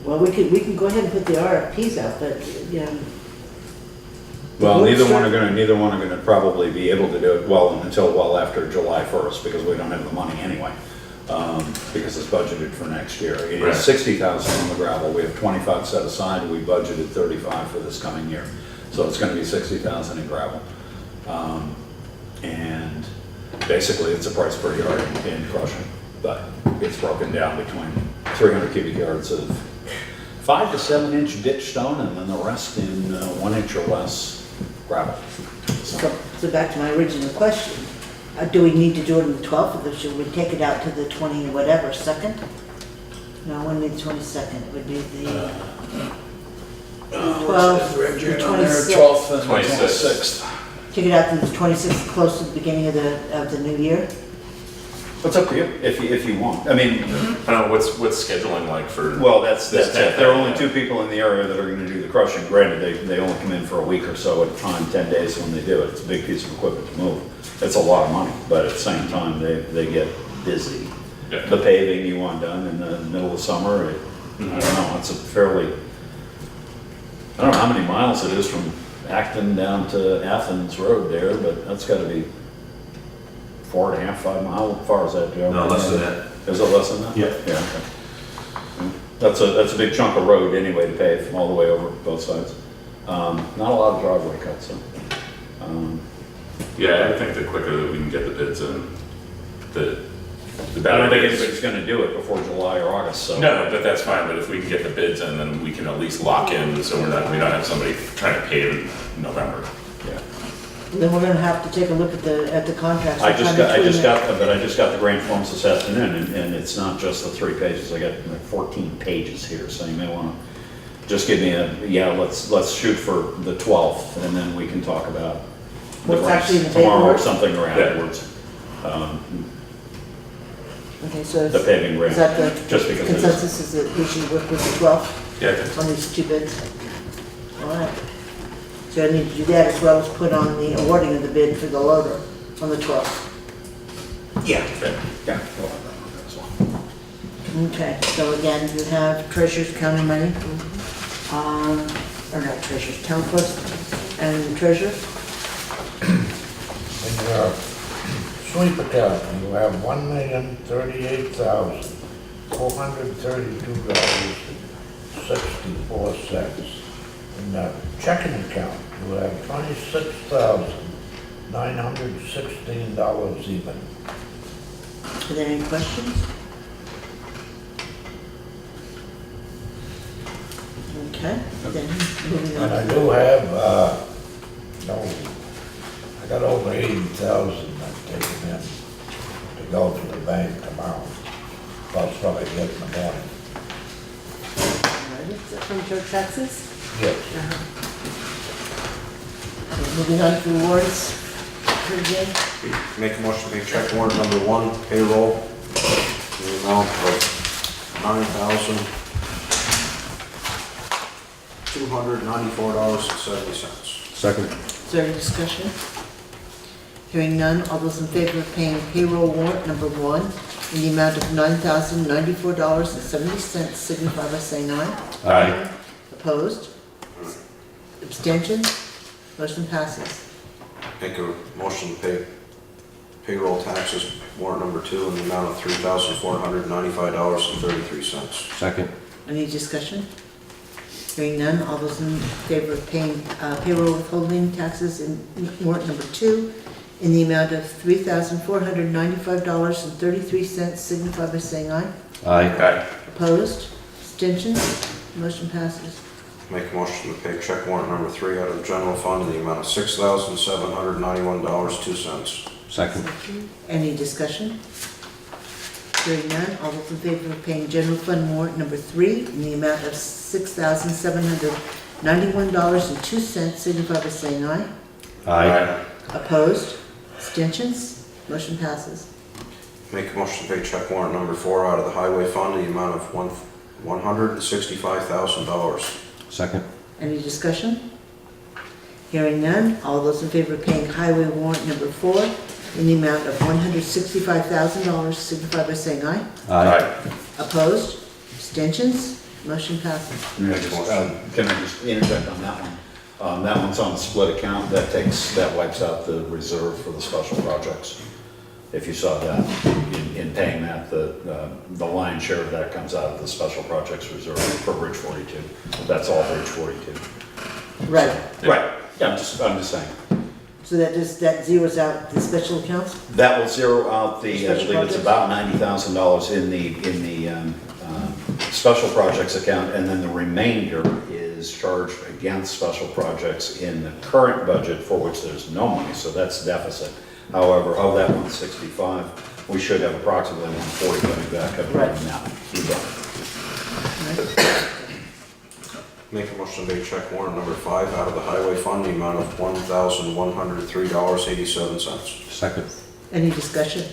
Well, we can go ahead and put the RFPs out, but, you know. Well, neither one are gonna probably be able to do it until well after July 1st, because we don't have the money anyway. Because it's budgeted for next year. It Right. is 60,000 on the gravel, we have 25 set aside, we budgeted 35 for this coming year. So it's gonna be 60,000 in gravel. And basically, it's a price per yard in crushing, but it's broken down between 300 cubic yards of 5 to 7 inch ditch stone, and then the rest in 1 inch or less gravel. So back to my original question. Do we need to do it on the 12th, or should we take it out to the 20 whatever, 2nd? No, it wouldn't be the 22nd, it would be the 12th, the 26th. 12th and 26th. 26th. Take it out to the 26th, close to the beginning of the new year? What's up to you, if you want. I mean, I don't know, what's scheduling like for? well, that's This it. tenth, There are only yeah. 2 people in the area that are gonna do the crushing. Granted, they only come in for a week or so at a time, 10 days when they do it. It's a big piece of equipment to move. It's a lot of money, but at the same time, they get busy. Yeah. The paving you want done in the middle of summer, I don't know, it's a fairly, I don't know how many miles it is from Acton down to Athens Road there, but that's gotta be 4.5, 5 miles. How far is that, Joe? No, less than that. Is it less than that? Yeah. Yeah, okay. That's a big chunk of road anyway to pave all the way over both sides. Not a lot of driveway cuts, so. Yeah, I think the quicker that we can get the bids in, the I better don't think it is. anybody's gonna do it before July or August, so. No, but that's fine, but if we can get the bids in, then we can at least lock in, so we don't have somebody trying to pave in November. Yeah. Then we're gonna have to take a look at the contracts. I just sometime got the grant forms this afternoon, and it's not just the 3 pages, I got like 14 pages here, so you may wanna just give me let's shoot for the 12th, and then we can talk about the What's actually in the tomorrow or paperwork? something or Yeah. afterwards. Okay, so The paving grant, is that the just because it is. consensus, is that we should work with the 12th Yeah, I think so. on these 2 bids? All right. So I need to do that as well as put on the awarding of the bid for the loader on the 12th. Yeah, we'll have that on as well. Okay, so again, you have treasurer's county money, or not treasurer's, town clerk and treasurer. In your sweep account, you have $1,038,432.64. In the checking account, you have $26,916 even. Are there any questions? Okay, then moving And I on. do have, I got over 80,000 I've taken in to go to the bank tomorrow. Plus what I get in the morning. Alrighty, Is that from Joe taxes? Yes. okay, moving on to warrants for Jay. Make a motion to pay check warrant number 1, payroll, in the amount of $9,294.70. Second. Is there any discussion? Hearing none, all those in favor of paying payroll warrant number 1 in the amount of $9,094.70 signify by saying aye. Aye. Opposed? Abstentions? Motion passes. Make a motion to pay payroll taxes warrant number 2 in the amount of $3,495.33. Second. Any discussion? Hearing none, all those in favor of paying payroll withholding taxes in warrant number 2 in the amount of $3,495.33 signify by saying aye. Aye. Opposed? Abstentions? Motion passes. Make a motion to pay check warrant number 3 out of the general fund in the amount of $6,791.02. Second. Any discussion? Hearing none, all those in favor of paying general fund warrant number 3 in the amount of $6,791.02 signify by saying aye. Aye. Opposed? Abstentions? Motion passes. Make a motion to pay check warrant number 4 out of the highway fund in the amount of $165,000. Second. Any discussion? Hearing none, all those in favor of paying highway warrant number 4 in the amount of $165,000 signify by saying aye. Aye. Opposed? Abstentions? Motion passes. Can I just interject on that one? That one's on the split account, that wipes out the reserve for the special projects. If you saw that, in paying that, the lion's share of that comes out of the special projects reserve for Bridge 42. That's all Bridge 42. Right, Right, yeah, I'm just saying. so that zeroes out the special accounts? That will zero out I Special believe it's about $90,000 in the special projects account, and then the remainder is charged against special projects in the current budget for which there's no money, so that's deficit. However, of that 165, we should have approximately 140 coming back up Right. right now. Make a motion to pay check warrant number 5 out of the highway fund in the amount of $1,103.87. Second. Any discussion?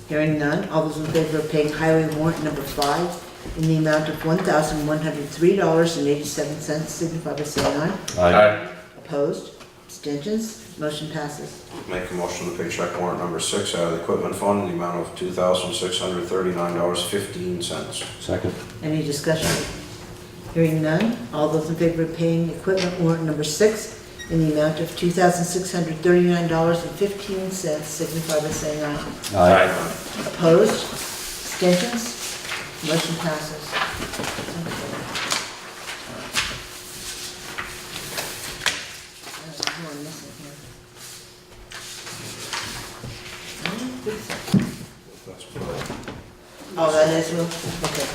Hearing none, all those in favor of paying highway warrant number 5 in the amount of $1,103.87 signify by saying aye. Aye. Opposed? Abstentions? Motion passes. Make a motion to pay check warrant number 6 out of the equipment fund in the amount of $2,639.15. Second. Any discussion? Hearing none, all those in favor of paying equipment warrant number 6 in the amount of $2,639.15 signify by saying aye. Aye. Opposed? Abstentions? Motion passes. That's good. Oh, that is Will? Okay.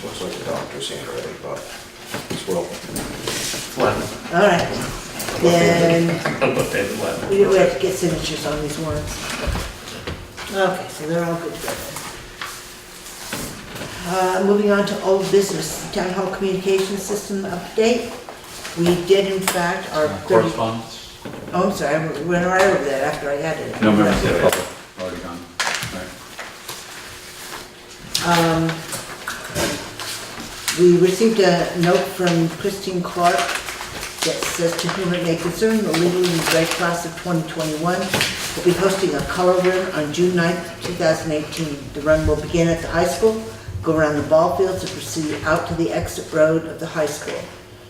Looks like a doctor's handwriting, but it's Will. All right. Then we have to get signatures on these warrants. Okay, so they're all good to go. Moving on to old business, Town Hall Communication System update. We did in fact our 30... Correspondence? Oh, I'm sorry, I went right over that after I added it. No, members of the public, already gone. All right. We received a note from Christine Clark that says, to whom it may concern, the legally grade class of 2021 will be hosting a color run on June 9th, 2018. The run will begin at the high school, go around the ball fields, and proceed out to the exit road of the high school.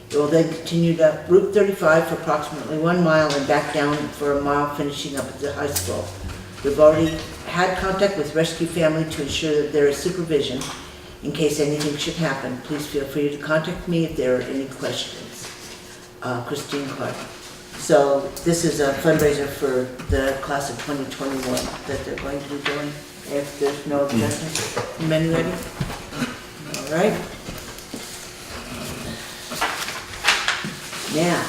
It will then continue up Route 35 for approximately 1 mile and back down for a mile, finishing up at the high school. We've already had contact with Rescue Family to ensure that there is supervision. In case anything should happen, please feel free to contact me if there are any questions. Christine Clark. So this is a fundraiser for the class of 2021 that they're going to be doing, if there's no objections. Men ready? All right. Now,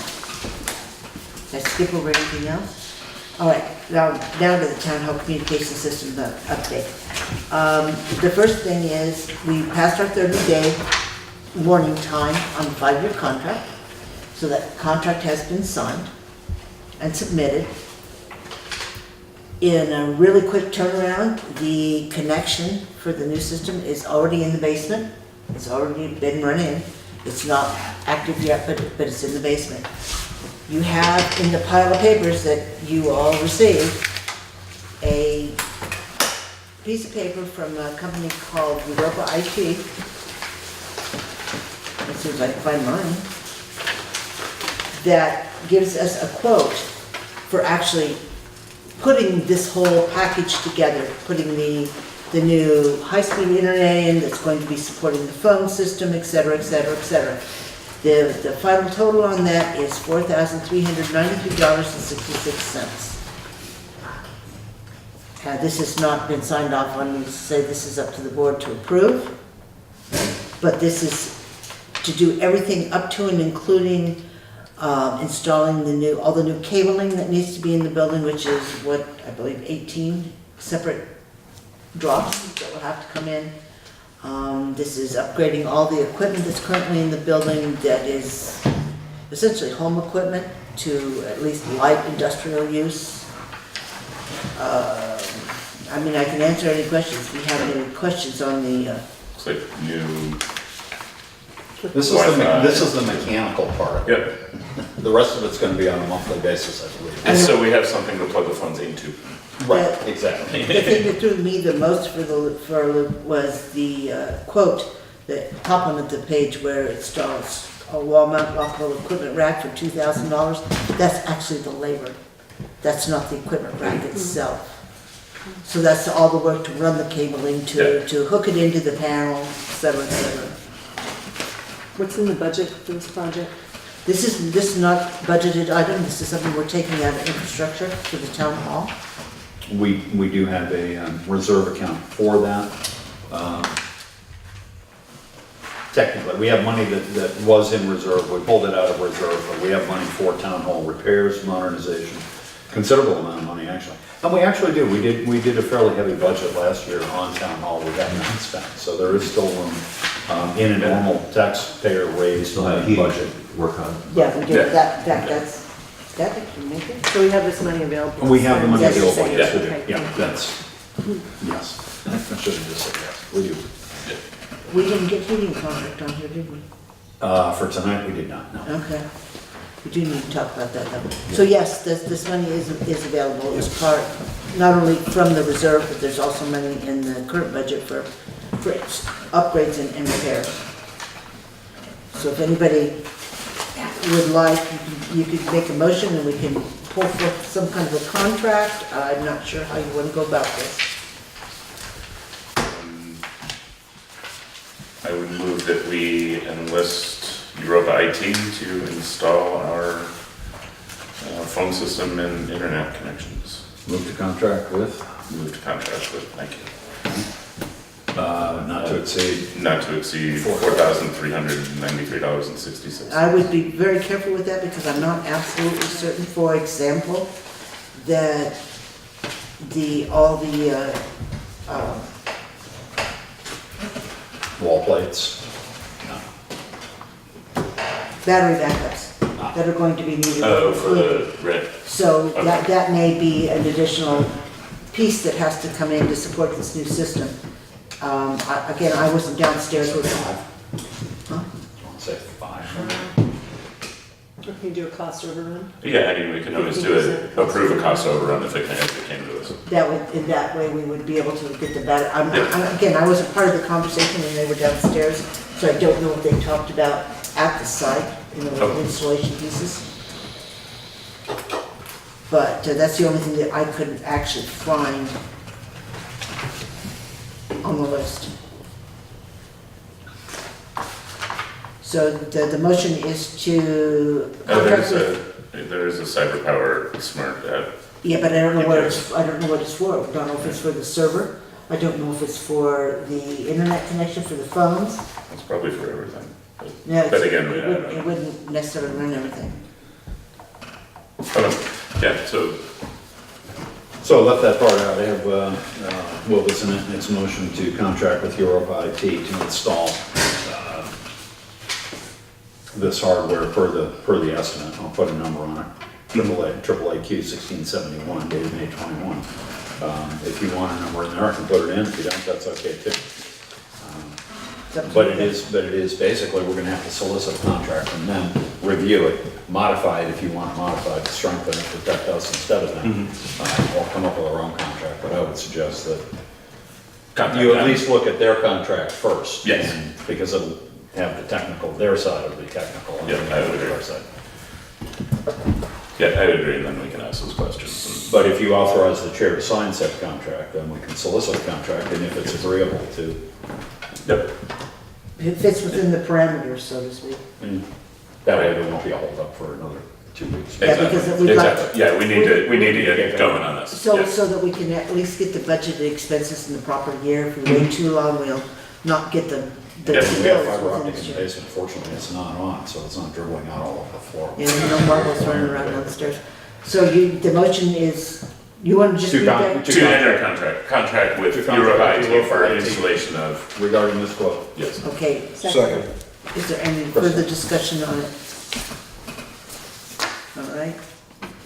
did I skip over anything else? All right, now to the Town Hall Communication System update. The first thing is we passed our 30-day warning time on the 5-year contract, so that contract has been signed and submitted. In a really quick turnaround, the connection for the new system is already in the basement. It's already been run in. It's not active yet, but it's in the basement. You have in the pile of papers that you all received a piece of paper from a company called Europa IT. Let's see if I can find mine. That gives us a quote for actually putting this whole package together, putting the new high-speed internet in that's going to be supporting the phone system, et cetera, et cetera, et cetera. The final total on that is $4,393.66. This has not been signed off on. We say this is up to the board to approve, but this is to do everything up to and including installing all the new cabling that needs to be in the building, which is what I believe 18 separate drops that will have to come in. This is upgrading all the equipment that's currently in the building that is essentially home equipment to at least light industrial use. I mean, I can answer any questions if you have any questions on the, It's like new, This is the mechanical part. yep. The rest of it's gonna be on a monthly basis, I believe. And so we have something to plug the funds into. Right, exactly. the thing that threw me the most was the quote, the top one of the page where it starts, a wall mount lockable equipment rack for $2,000. That's actually the labor. That's not the equipment rack itself. So that's all the work to run the cabling, to hook it into the panel, et cetera, et cetera. What's in the budget for this project? This is not budgeted item, this is something we're taking out of infrastructure for the town hall. We do have a reserve account for that. Technically, we have money that was in reserve, we pulled it out of reserve, but we have money for town hall repairs, modernization, considerable amount of money, actually. And we actually do, we did a fairly heavy budget last year on town hall, we got not spent, so there is still room in a normal taxpayer raised Still have heating budget. work on. Yeah, we Yeah. did, that can make it. So we have this money available? We have the money Yes, available, yes, yes, we do, okay, yeah, thank you. that's, yes. I should have just said yes, we do. We didn't get heating contract on here, did we? For tonight, we did not, no. Okay. We do need to talk about that though. So yes, this money is available as part, not only from the reserve, but there's also money in the current budget for upgrades and repairs. So if anybody would like, you could make a motion and we can pull forth some kind of a contract. I'm not sure how you want to go about this. I would move that we enlist Europa IT to install our phone system and internet connections. Move to contract with, Move to contract with, thank you. not to exceed. Not to exceed $4,393.66. I would be very careful with that because I'm not absolutely certain, for example, that all the Wall plates. battery backups that are going to be needed. Oh, for the red, So Okay. that may be an additional piece that has to come in to support this new system. Again, I wasn't downstairs with them. Say 5. Can you do a cost overrun? yeah, I mean, we can always do it, approve a cost overrun if it came to us. In that way, we would be able to get the battery. Again, I wasn't part of the conversation when they were downstairs, so I don't know what they talked about at the site, Okay. installation pieces. But that's the only thing that I couldn't actually find on the list. So the motion is to contract with, There is a cyber power smart app. yeah, but I don't know what it's for. I don't know if it's for the server. I don't know if it's for the internet connection for the phones. It's probably for everything. No, But again, I it don't know. wouldn't necessarily run everything. Okay. Yeah, so So I left that part out. I have, what was in it, its motion to contract with Europa IT to install this hardware per the estimate. I'll put a number on it. AAA Q1671, dated May 21. If you want a number in there, I can put it in. If you don't, that's okay too. It's up to But you it guys. is basically, we're gonna have to solicit a contract from them, review it, modify it if you want to modify it, strengthen it, protect us instead of them. Or come up with our own contract, but I would suggest that you at least look at their contract first. Yes. and- Because it'll have the technical, their side of the technical. and Yeah, I would agree. our side. yeah, I would agree, and then we can ask those questions. But if you authorize the chair to sign said contract, then we can solicit a contract, and if it's agreeable to, Yep. It fits within the parameters, so to speak. and that way there won't be a holdup for another 2 weeks. Yeah, because we'd like- Exactly. Yeah, we need to get going on this. So, Yeah. so that we can at least get the budgeted expenses in the proper year. If we wait too long, we'll not get the Yeah, We have bills fiber within optic this in the year. basement, fortunately, it's not on, so it's not dribbling out all over the floor. Yeah, there's no marbles running around downstairs. So the motion is You want to just To read that? con- To enter contract with To contract Europe with IT Europe for IT. installation of, regarding this quote. yes. Okay, Second. is there any further discussion on it? All right,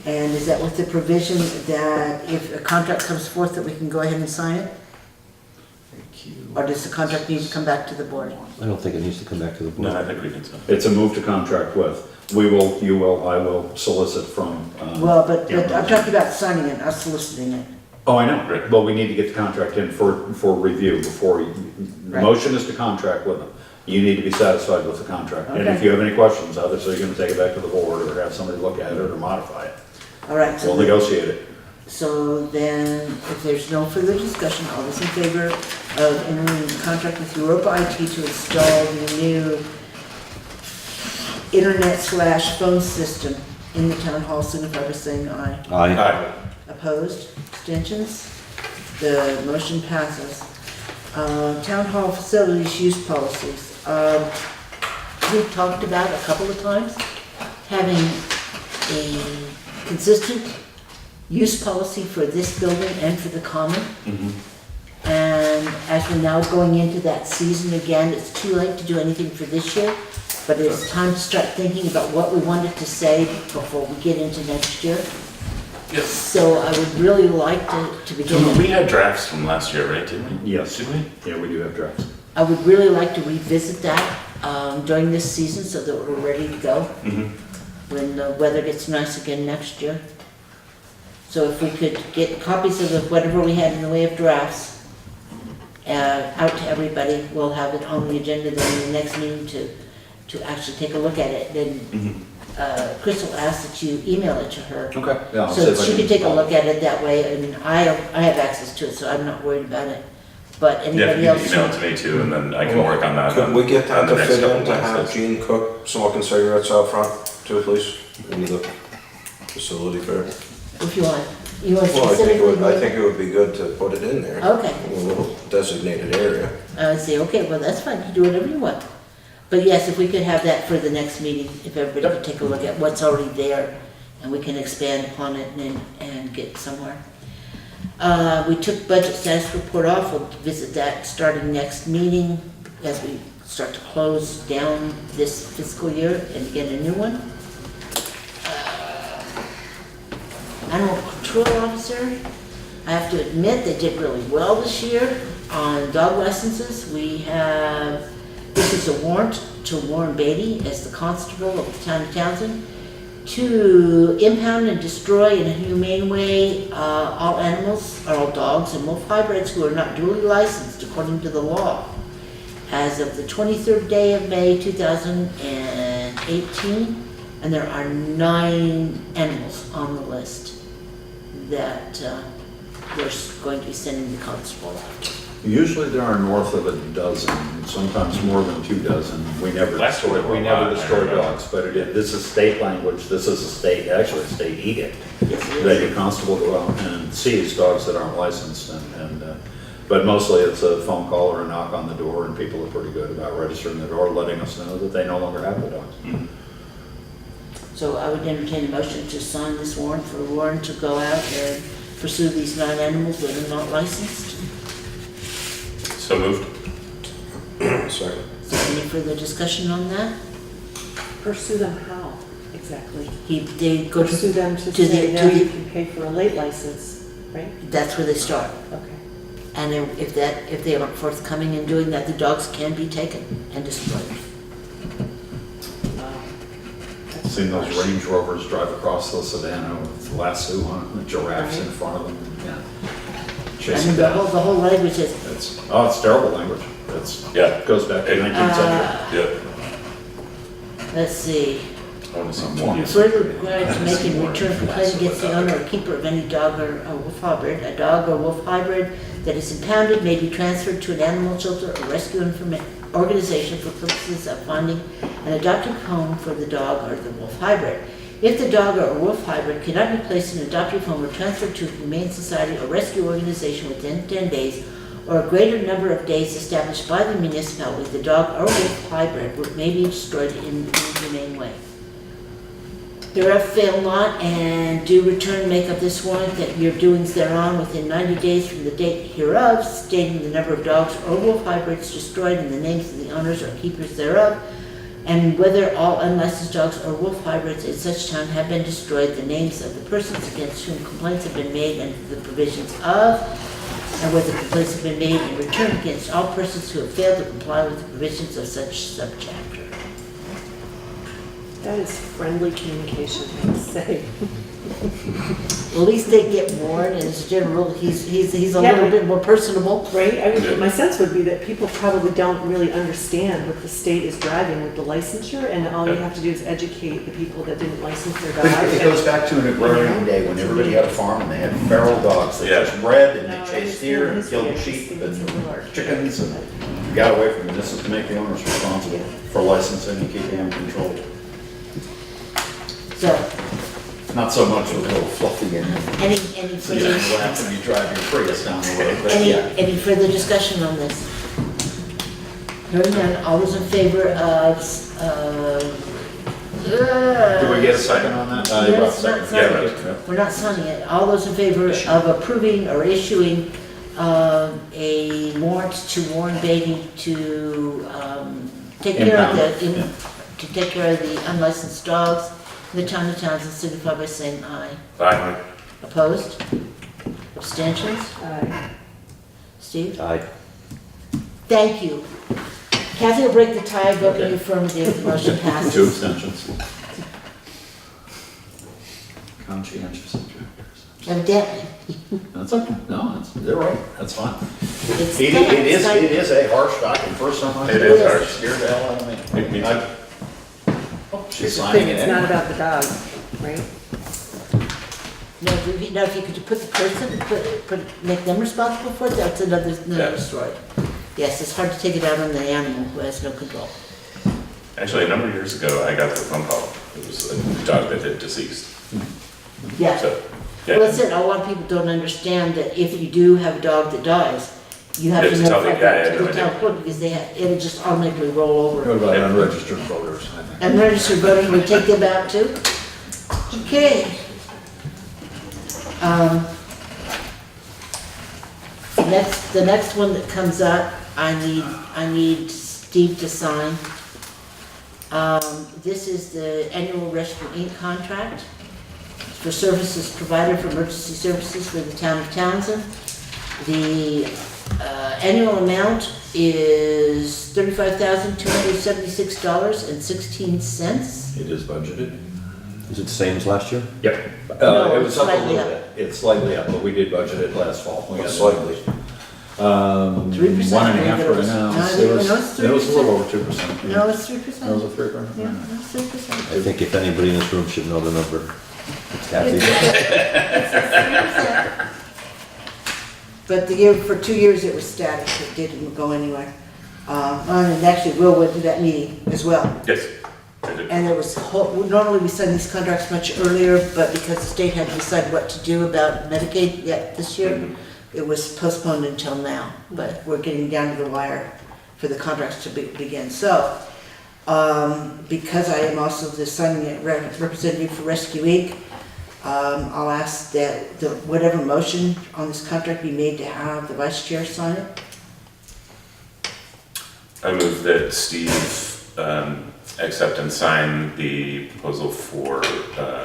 and is that with the provision that if a contract comes forth that we can go ahead and sign it? Or does the contract need to come back to the board? I don't think it needs to come back to the board. No, I think we can so. It's a move to contract with. We will, you will, I will solicit from. Well, but yeah, I'm talking about signing it, not soliciting it. Oh, I know, Right. well, we need to get the contract in for review before, the Right. motion is to contract with them. You need to be satisfied with the contract, and if Okay. you have any questions, obviously you're gonna take it back to the board, or have somebody look at it, or modify it. All right, We'll so, negotiate it. so then, if there's no further discussion, all those in favor of entering into contract with Europa IT to install the new internet/phone system in the town hall, signify by saying aye. Aye. Opposed, abstentions? The motion passes. Town hall facilities use policies. We've talked about a couple of times having a consistent use policy for this building and for the common. And as we're now going into that season again, it's too late to do anything for this year, but it's time to start thinking about what we wanted to say before we get into next year. Yes. So I would really like to begin, We had drafts from last year, right, didn't we? Yes. Did we? Yeah, we do have drafts. I would really like to revisit that during this season so that we're ready to go when the weather gets nice again next year. So if we could get copies of whatever we had in the way of drafts out to everybody, we'll have it on the agenda then in the next meeting to actually take a look at it. Then Crystal asked that you email it to her. Okay. Yeah, I'll see So if I she can- can take a look at it that way. I mean, I have access to it, so I'm not worried about it. But Yeah, anybody you else? can email it to me too, and then I can work on that. Could we get that on the to next fit couple in to have Wednesdays. Gene cook smoking cigarettes out front too, please? In the facility fair? If you want. You want Well, I think specifically? it would be good to put it in there. Okay. In a little designated area. I would say, okay, well, that's fine, you do whatever you want. But yes, if we could have that for the next meeting, if everybody could take a look at what's already there, and we can expand upon it and get somewhere. We took budget status report off, we'll visit that starting next meeting as we start to close down this fiscal year and begin a new one. Animal control officer, I have to admit, they did really well this year on dog licenses. We have, this is a warrant to Warren Beatty as the constable of the town of Townsend to impound and destroy in a humane way all animals, or all dogs and wolf hybrids who are not duly licensed according to the law. As of the 23rd day of May 2018, and there are 9 animals on the list that we're going to be sending the constable out. Usually there are north of a dozen, sometimes more than 2 dozen. We never Last year destroy, there were we a never lot, I destroy remember. dogs, but this is state language, this is a state, actually a state edict. Yes, it That is. your constable go out and seize dogs that aren't licensed but mostly it's a phone call or a knock on the door, and people are pretty good about registering the door, letting us know that they no longer have the dogs. So I would entertain a motion to sign this warrant for Warren to go out and pursue these 9 animals that are not licensed. So moved. Second. Is there any further discussion on that? Pursue them how, exactly? They go Pursue to, them to to the- say, to now you the- can pay for a late license, right? that's where they start. Okay. And if they aren't forthcoming in doing that, the dogs can be taken and destroyed. Wow. That's Seen those harsh. Range Rovers drive across the Savannah with lasso on the giraffes in front of them, yeah. I Chasing mean, the down. whole language is, It's terrible language. Yeah. It goes back to the 19th century. Yep. let's see. I want to see more. Further required to make in return complaint against the owner or keeper of any dog or wolf hybrid. A dog or wolf hybrid that is impounded may be transferred to an animal shelter or rescue organization for purposes of finding an adoptive home for the dog or the wolf hybrid. If the dog or wolf hybrid cannot be placed in an adoptive home or transferred to a humane society or rescue organization within 10 days, or a greater number of days established by the municipality, the dog or wolf hybrid may be destroyed in an inhumane way. hereof fail not and do return make of this warrant that your doings thereon within 90 days from the date hereof, stating the number of dogs or wolf hybrids destroyed and the names of the owners or keepers thereof, and whether all unlicensed dogs or wolf hybrids in such town have been destroyed, the names of the persons against whom complaints have been made under the provisions of, and whether complaints have been made in return against all persons who have failed to comply with the provisions of such subchapter. That is friendly communication, I must say. At least they get warned, and as a general rule, he's a Yeah, little but- bit more personable. Right? I mean, my sense would be that people probably don't really understand what the state is driving with the licensure, and all you have to do is educate the people that didn't license their But dogs. it goes back to an agrarian day when everybody had a farm and they had feral dogs. They Yeah. just bred and No, they I chased deer and understand killed the history. I sheep just think it's a little and archaic. chickens and got away from it. This is to make the owners responsible for licensing and keeping them controlled. So, Not so much with a little fluffy in it. any You further, know, after you drive your Prius down the road, but yeah. any further discussion on this? Hearing none, all those in favor of, Did we get a second on that? Yes, You brought a not second. second. Yeah, right. We're not signing it. All those in favor of approving or issuing a warrant to Warren Beatty to take care of Impound, yeah. to take care of the unlicensed dogs in the town of Townsend, signify by saying aye. Aye. Opposed? Abstentions? Uh, Steve? Aye. Thank you. Kathy will break the tie, vote in the Okay. affirmative, the motion Two passes. abstentions. Conscientious objectors. Evidently. That's okay. No, they're right. That's fine. It's It is a harsh document. First time I It heard is it, harsh. scared the hell out of me. Me too. She's Here's the signing thing, it it's not anyway. about the dog, right? No, if you could put the person, make them responsible for it, that's another Yeah. story. Yes, it's hard to take it out on the animal who has no control. Actually, a number of years ago, I got the phone call. It was a dog that had deceased. Yeah. So, yeah. Well, that's it, a lot of people don't understand that if you do have a dog that dies, you have You to have to tell notify the guy the everything. town clerk because it'll just automatically roll over. What about unregistered voters? I think. And registered voters, we take them out too? Okay. The next one that comes up, I need Steve to sign. This is the annual Rescue Inc. contract for services provided for emergency services for the town of Townsend. The annual amount is $35,276.16. It is budgeted. Is it the same as last year? Yep. No, It was up a slightly little bit. It's slightly up, but we did budget it last fall. We got Slightly. 3%. 1.5 right now. No, It was it's it was a little 3%. over 2%. No, it's That was 3%. a 3%. Yeah, it's 3%. I think if anybody in this room should know the number, it's Kathy. But for 2 years it was static, it didn't go anywhere. And actually Will went to that meeting as well. Yes. I did. And there was, normally we sign these contracts much earlier, but because the state had to decide what to do about Medicaid yet this year, it was postponed until now. But we're getting down to the wire for the contracts to begin. So, because I am also the signing representative for Rescue Inc., I'll ask that whatever motion on this contract be made to have the vice chair sign it. I move that Steve accept and sign the proposal for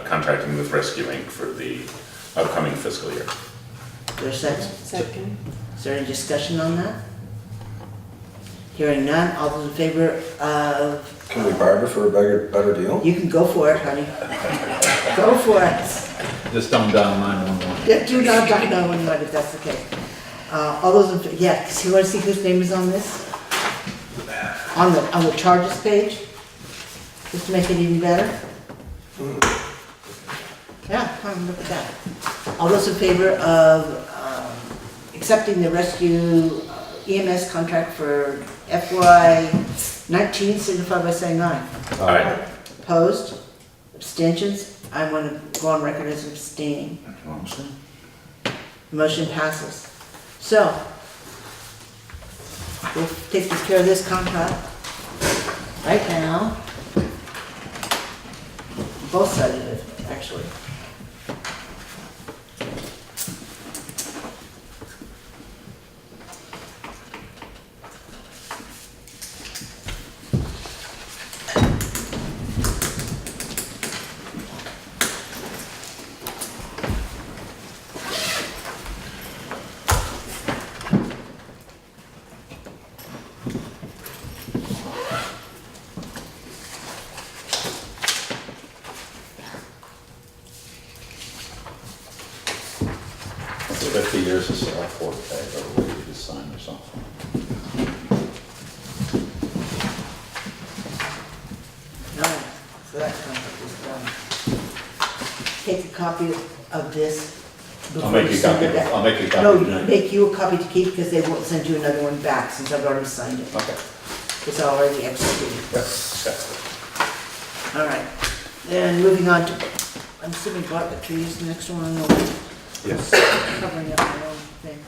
contracting with Rescue Inc. for the upcoming fiscal year. Is there a second? Second. Is there any discussion on that? Hearing none, all those in favor of, Can we barter for a better deal? you can go for it, honey. Go for it. Just don't dial 911. Yeah, do not dial 911 if that's the case. All those in, yeah, because you want to see whose name is on this? On the charges page? Just to make it even better? Yeah, come look at that. All those in favor of accepting the rescue EMS contract for FY19, signify by saying aye. Aye. Opposed? Abstentions? I want to go on record as abstaining. That's what I'm saying. The motion passes. So, we'll take care of this contract right now. both sides of it, actually. It's 50 years of select board pay, or where you just sign or something. Alright, so that contract is done. Take a copy of this. I'll before make you you a send copy, it back. I'll make you a copy No, tonight. make you a copy to keep because they won't send you another one back since I've already signed it. Okay. It's already executed. Okay. Alright, then moving on to, I'm assuming Bartlett trees, next one on the list. Yes. Covering up my own thing.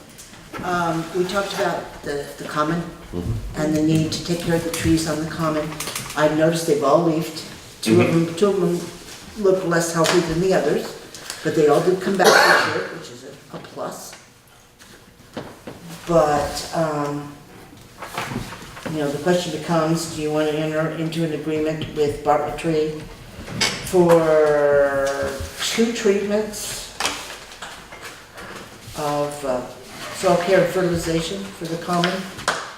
We talked about the common and the need to take care of the trees on the common. I've noticed they've all leafed. Two of them look less healthy than the others, but they all did come back this year, which is a plus. But, the question becomes, do you want to enter into an agreement with Bartlett Tree for 2 treatments of soil care and fertilization for the common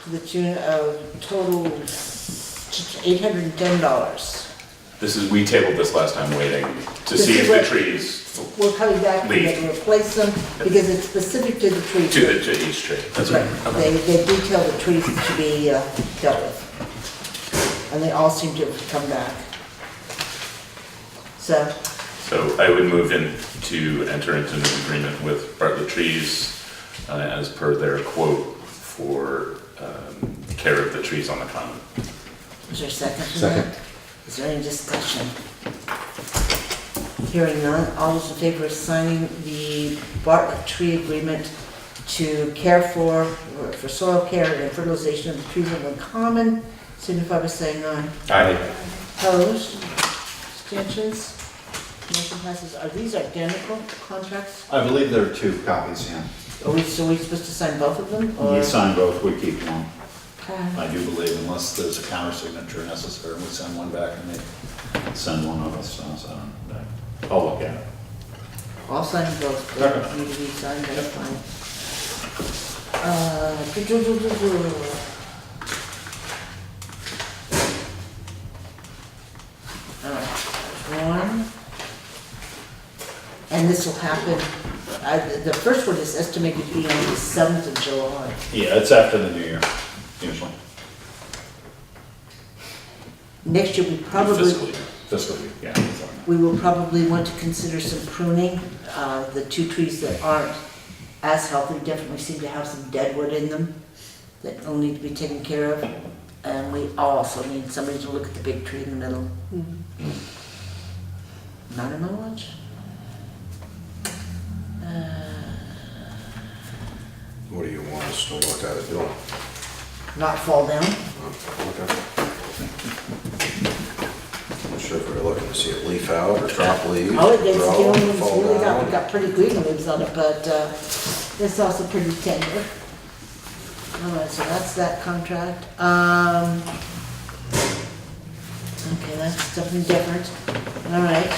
to the tune of total $810. We tabled this last time waiting to This see is if the what- trees, We're coming back to Leaf. replace them because it's specific to the tree. to each tree. That's right. They detail the trees to be dealt with. And they all seem to have come back. So, So I would move in to enter into an agreement with Bartlett Trees as per their quote for care of the trees on the common. is there a second to Second. that? Is there any discussion? Hearing none, all those in favor of signing the Bartlett Tree Agreement to care for soil care and fertilization of the trees on the common, signify by saying aye. Aye. Opposed? Abstentions? Motion passes. Are these identical contracts? I believe there are 2 copies, yeah. So we supposed to sign both of them, or? You sign both, we keep one. Okay. I do believe unless there's a counter signature necessary, we send one back and they send one of us, so I'll look at it. I'll sign both, they don't need to be signed, that's fine. Alright, there's one. And this will happen, the first one is estimated to be on the 7th of July. Yeah, it's after the new year, usually. Next year, Fiscal year. Fiscal year, yeah. we will probably want to consider some pruning. The 2 trees that aren't as healthy definitely seem to have some dead wood in them that will need to be taken care of. And we also need somebody to look at the big tree in the middle. Not a much. What do you want us to look at it doing? Not fall down. Okay. I'm not sure if we're looking to see it leaf out or drop leaves. Oh, it's, grow, it's fall really down. got pretty green leaves on it, but it's also pretty tender. All right, so that's that contract. Okay, that's something different. All right.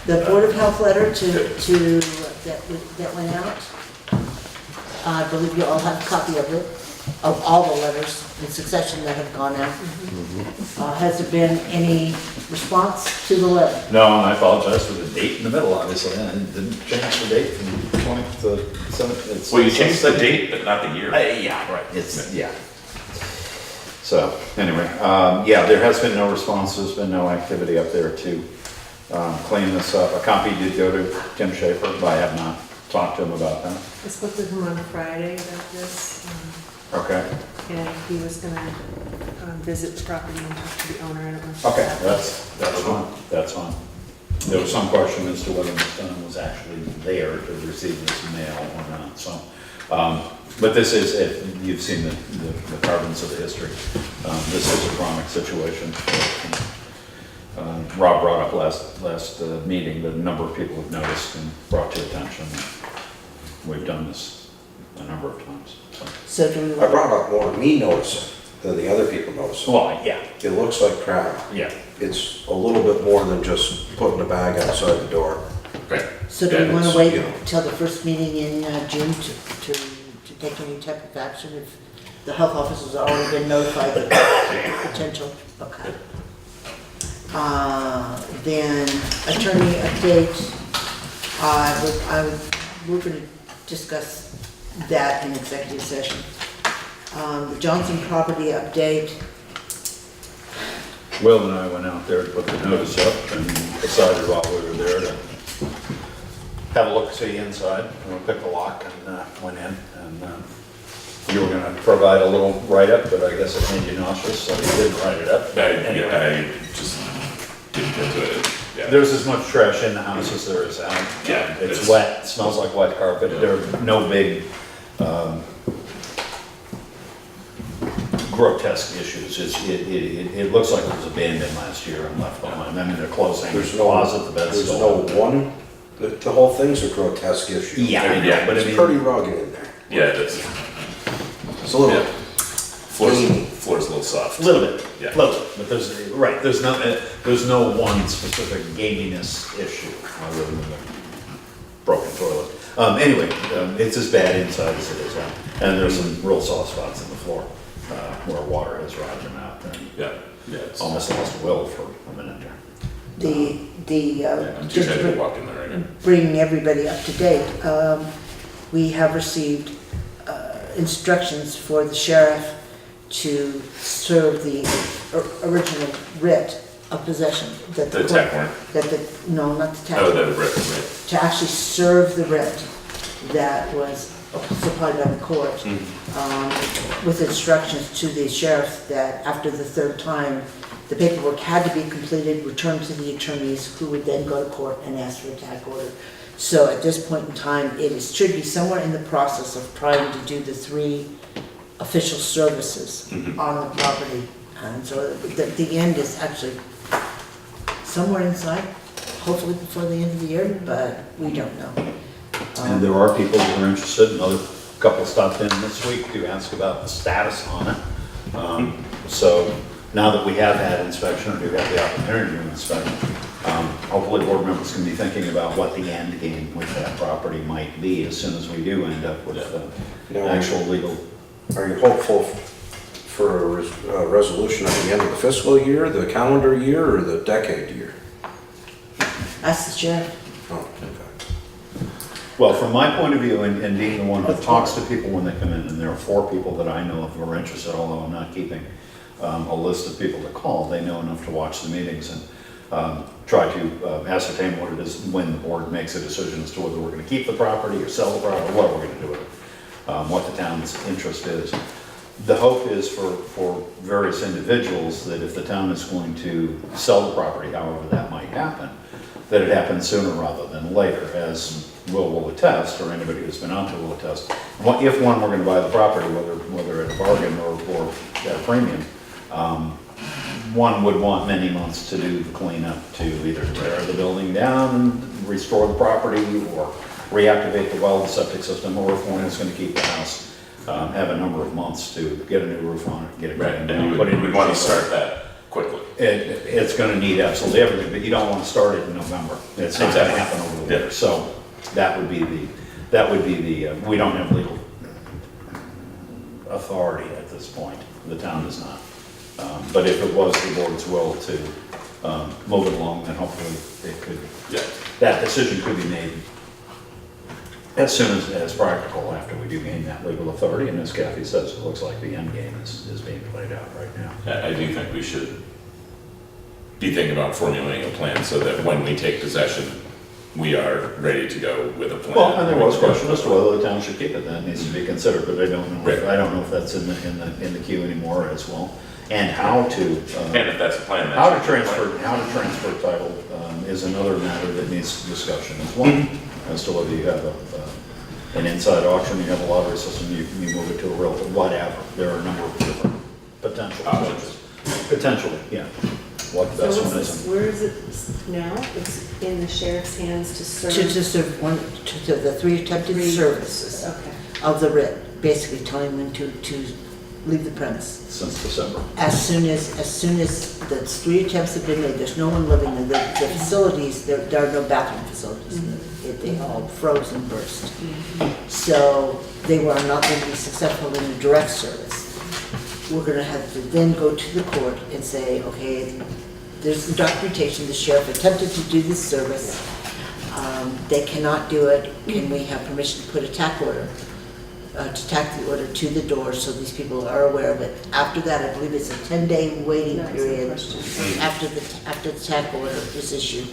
The Board of Health letter that went out. I believe you all have a copy of it, of all the letters in succession that have gone out. Has there been any response to the letter? No, and I apologize for the date in the middle, obviously, and I didn't change the date from 20 to 7. It's- Well, you changed the date, but not the year. Yeah, right, it's, yeah. So, anyway, yeah, there has been no response, there's been no activity up there to clean this up. A copy did go to Tim Schaefer, but I have not talked to him about that. I spoke with him on Friday about this, Okay, and he was gonna visit the property and talk to the owner, I don't know. if okay, that- that's fine, that's fine. There was some question as to whether Mr. Dunham was actually there to receive this mail or not, so. But this is, if you've seen the carvings of the history, this is a chronic situation. Rob brought up last meeting that a number of people have noticed and brought to attention. We've done this a number of times. So do we I want, brought up more me noticing than the other people noticing. Well, yeah, It looks like crap. yeah. It's a little bit more than just putting a bag outside the door. Okay. so do Yeah, we want to it's- wait you know. till the first meeting in June to take any type of action if the health office has already been notified of potential? Okay. Then attorney update, we're going to discuss that in executive session. The Johnson property update, Will and I went out there to put the notice up and decided while we were there to have a look, see inside. We picked the lock and went in. And you were gonna provide a little write-up, but I guess it made you nauseous, so you didn't write it up. I just didn't get to it. Yeah. There's as much trash in the house as there is out. Yeah, It's it's- wet, it smells like wet carpet. There are no big grotesque issues. It looks like it was abandoned last year and left behind. I mean, they're closing the There's no, closet, the bed's there's still. no one, the whole thing's a grotesque issue. Yeah, I know, Yeah, but I It's mean. pretty rugged in there. Yeah, it's, It's a little, yeah. Floor's a little soft. A little bit, Yeah. little bit, but there's no one specific gaminess issue other than the broken toilet. Anyway, it's as bad inside as it is out, and there's some real soft spots in the floor, where water has rotted out, and Yeah, yeah. It's, almost lost Will for a minute there. I'm too just tired to to walk in there right now. bring everybody up to date, we have received instructions for the sheriff to serve the original writ of possession. That The attack warrant? No, not the attack Oh, warrant. the right. To actually serve the writ that was supplied by the court, with instructions to the sheriff that after the third time, the paperwork had to be completed, returned to the attorneys, who would then go to court and ask for attack order. So at this point in time, should be somewhere in the process of trying to do the 3 official services on the property. And so the end is actually somewhere inside, hopefully before the end of the year, but we don't know. And there are people who are interested, another couple stopped in this week to ask about the status on it. So now that we have had inspection, or do have the opportunity to inspect, hopefully board members can be thinking about what the end game with that property might be as soon as we do end up with No. actual legal. are you hopeful for a resolution at the end of the fiscal year, the calendar year, or the decade year? Ask the sheriff. Oh, okay. Well, from my point of view, and being the one who talks to people when they come in, and there are 4 people that I know of who are interested, although I'm not keeping a list of people to call, they know enough to watch the meetings and try to ascertain what it is when the board makes a decision as to whether we're going to keep the property or sell the property, or what we're going to do with it, what the town's interest is. The hope is for various individuals that if the town is going to sell the property, however that might happen, that it happens sooner rather than later, as will attest, or anybody who's been out there will attest. If one were going to buy the property, whether at a bargain or at a premium, one would want many months to do the cleanup, to either tear the building down and restore the property, or reactivate the well, the septic system, or if one is going to keep the house, have a number of months to get a new roof on it, get it Right, cleaned and down. you put in would new want to roof. start that quickly. It's gonna need absolutely everything, but you don't wanna start it in November. It's not gonna Exactly. happen over the Yeah. winter. So that would be the, we don't have legal authority at this point. The town does not. But if it was the board's will to move it along, then hopefully it could, Yeah. that decision could be made as soon as practical after we do gain that legal authority. And as Kathy says, it looks like the end game is being played out right now. I do think we should be thinking about formulating a plan so that when we take possession, we are ready to go with a plan. Well, and there was a question as to whether the town should keep it, that needs to be considered, but I don't know, Right. I don't know if that's in the queue anymore as well. And how to, And if that's the plan, then. how to transfer title is another matter that needs discussion as well. As to whether you have an inside auction, you have a lottery system, you move it to a real, whatever. There are a number of different potential Options. Potentially, yeah. what the So best what's one this, is. where is it now? It's in the sheriff's hands to serve? To serve one, to the 3 attempted Three. services Okay. of the writ, basically telling them to leave the premise. Since December. As soon as the 3 attempts have been made, there's no one living in the facilities, there are no bathroom facilities. They all froze and burst. So they were not going to be successful in the direct service. We're gonna have to then go to the court and say, okay, there's some documentation, the sheriff attempted to do this service. They cannot do it. Can we have permission to put a tack order, to tack the order to the door so these people are aware of it? After that, I believe it's a 10-day waiting That was the period question. after the tack order is issued.